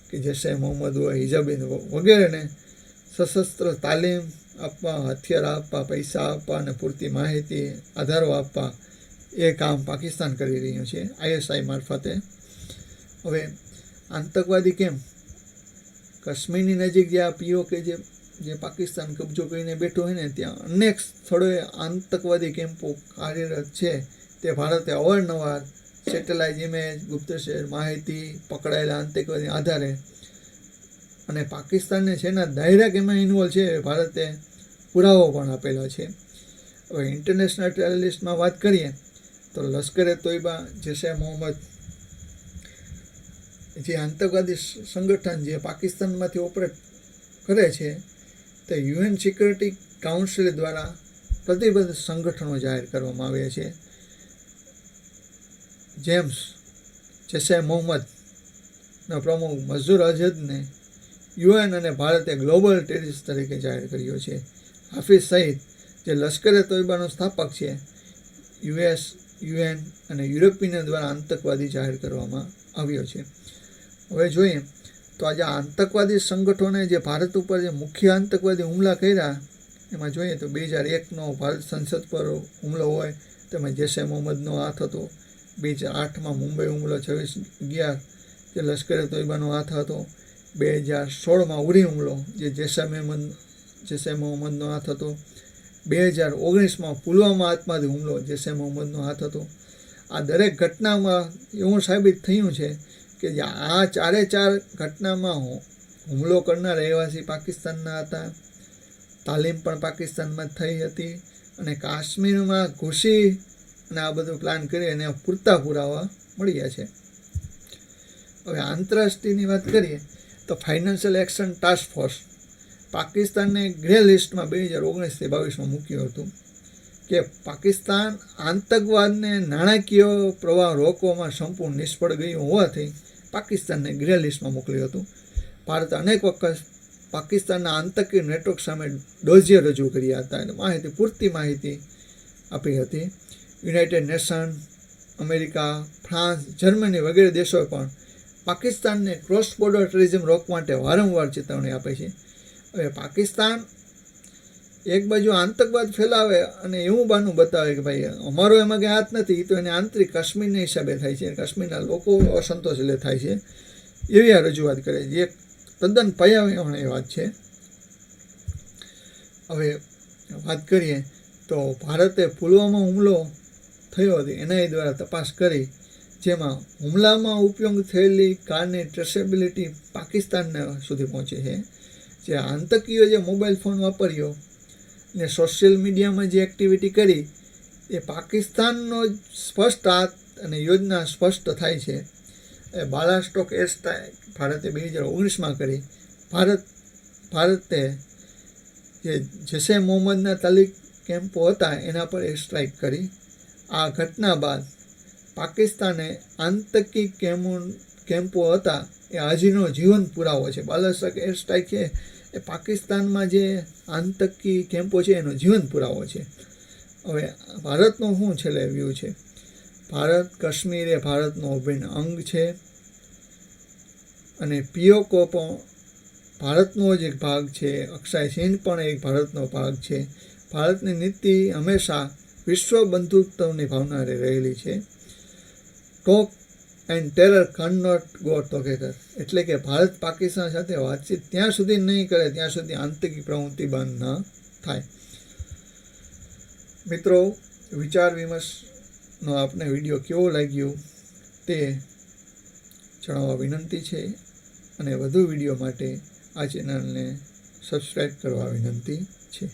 કે જૈશે મોહમ્મદ હોય, હિજાબીન વગેરેને સશસ્ત્ર તાલીમ આપવા, હથિયાર આપવા, પૈસા આપવા અને પૂરતી માહિતી આધારો આપવા, એ કામ પાકિસ્તાન કરી રહ્યું છે ISI મારફતે. હવે આતંકવાદી કેમ કાશ્મીરની નજીક જે આ POK જે પાકિસ્તાન કબજો કરીને બેઠો હોય ને, ત્યાં અનેક સ્થળોએ આતંકવાદી કેમ્પો કાર્યરત છે. તે ભારતે અવારનવાર સેટેલાઇટ ઇમેજ, ગુપ્તચર માહિતી, પકડાયેલા આતંકવાદી આધારે અને પાકિસ્તાનને છે એના ડાયરેક્ટ એમાં ઇન્વોલ્વ છે, ભારતે પુરાવો પણ આપેલો છે. હવે ઇન્ટરનેશનલ ટેરરિસ્ટમાં વાત કરીએ તો લશ્કરે તોયબા, જૈશે મોહમ્મદ જે આતંકવાદી સંગઠન જે પાકિસ્તાનમાંથી ઓપરેટ કરે છે, તે UN સિક્યુરિટી કાઉન્સિલ દ્વારા પ્રતિબંધિત સંગઠનો જાહેર કરવામાં આવ્યા છે. જૈશે મોહમ્મદના પ્રમુખ મસૂદ અઝહરને UN અને ભારતે ગ્લોબલ ટેરરિસ્ટ તરીકે જાહેર કર્યો છે. હાફિઝ સઈદ જે લશ્કરે તોયબાનો સ્થાપક છે, US, UN અને યુરોપિયન દ્વારા આતંકવાદી જાહેર કરવામાં આવ્યો છે. હવે જોઈએ તો આજે આતંકવાદી સંગઠનોને જે ભારત ઉપર જે મુખ્ય આતંકવાદી હુમલા કર્યા, એમાં જોઈએ તો 2001નો ભારત સંસદ પર હુમલો હોય, તેમાં જૈશે મોહમ્મદનો હાથ હતો. 2008માં મુંબઈ હુમલો 26/11 જે લશ્કરે તોયબાનો હાથ હતો. 2016માં ઉરી હુમલો જે જૈશે મોહમ્મદનો હાથ હતો. 2019માં પુલવામા આતંકવાદી હુમલો જૈશે મોહમ્મદનો હાથ હતો. આ દરેક ઘટનામાં એવું સાબિત થયું છે કે જે આ ચારે ચાર ઘટનામાં હુમલો કરનાર રહેવાસી પાકિસ્તાનના હતા, તાલીમ પણ પાકિસ્તાનમાં થઈ હતી, અને કાશ્મીરમાં ઘૂસી અને આ બધું પ્લાન કરી અને પૂરતા પુરાવા મળ્યા છે. હવે આંતરરાષ્ટ્રીયની વાત કરીએ તો ફાઇનાન્શિયલ એક્શન ટાસ્ક ફોર્સ પાકિસ્તાનને ગ્રે લિસ્ટમાં 2019-22માં મૂક્યું હતું કે પાકિસ્તાન આતંકવાદને નાણાકીય પ્રવાહ રોકવામાં સંપૂર્ણ નિષ્ફળ ગયું હોવાથી પાકિસ્તાનને ગ્રે લિસ્ટમાં મોકલ્યું હતું. ભારતે અનેક વખત પાકિસ્તાનના આતંકી નેટવર્ક સામે ડોઝિયર રજૂ કર્યા હતા અને પૂરતી માહિતી આપી હતી. United nation, America, France, Germany વગેરે દેશોએ પણ પાકિસ્તાનને ક્રોસ બોર્ડર ટેરરિઝમ રોકવા માટે વારંવાર ચેતવણી આપે છે. હવે પાકિસ્તાન એક બાજુ આતંકવાદ ફેલાવે અને એવું બહાનું બતાવે કે ભાઈ અમારો એમાં કંઈ હાથ નથી, તો એને આંતરિક કાશ્મીરના હિસાબે થાય છે, કાશ્મીરના લોકો અસંતોષ એટલે થાય છે, એવી આ રજૂઆત કરે છે, જે તદ્દન પર્યાવરણીય વાત છે. હવે વાત કરીએ તો ભારતે પુલવામા હુમલો થયો હતો NIA દ્વારા તપાસ કરી, જેમાં હુમલામાં ઉપયોગ થયેલી કારની ટ્રેસેબિલિટી પાકિસ્તાનને સુધી પહોંચે છે. જે આતંકીઓ જે મોબાઈલ ફોન વાપર્યો ને સોશિયલ મીડિયામાં જે એક્ટિવિટી કરી, એ પાકિસ્તાનનો સ્પષ્ટ હાથ અને યોજના સ્પષ્ટ થાય છે. બાલાસ્ટોક એર સ્ટ્રાઇક ભારતે 2019માં કરી. ભારતે જે જૈશે મોહમ્મદના તાલીમ કેમ્પો હતા એના પર એર સ્ટ્રાઇક કરી. આ ઘટના બાદ પાકિસ્તાને આતંકી કેમ્પો હતા એ આજનો જીવંત પુરાવો છે. બાલાસ્ટોક એર સ્ટ્રાઇક છે એ પાકિસ્તાનમાં જે આતંકી કેમ્પો છે એનો જીવંત પુરાવો છે. હવે ભારતનો શું છેલ્લે વ્યૂ છે? કાશ્મીર એ ભારતનો અભિન્ન અંગ છે અને POK પણ ભારતનો જ એક ભાગ છે. અક્ષય ચીન પણ એક ભારતનો ભાગ છે. ભારતની નીતિ હંમેશા વિશ્વ બંધુત્વની ભાવના રહેલી છે. Talk and terror can not go together, એટલે કે ભારત પાકિસ્તાન સાથે વાતચીત ત્યાં સુધી નહીં કરે ત્યાં સુધી આતંકી પ્રવૃત્તિ બંધ ન થાય. મિત્રો, વિચાર વિમર્શનો આપને વિડીયો કેવો લાગ્યો તે જણાવવા વિનંતી છે અને વધુ વિડીયો માટે આ ચેનલને સબસ્ક્રાઈબ કરવા વિનંતી છે.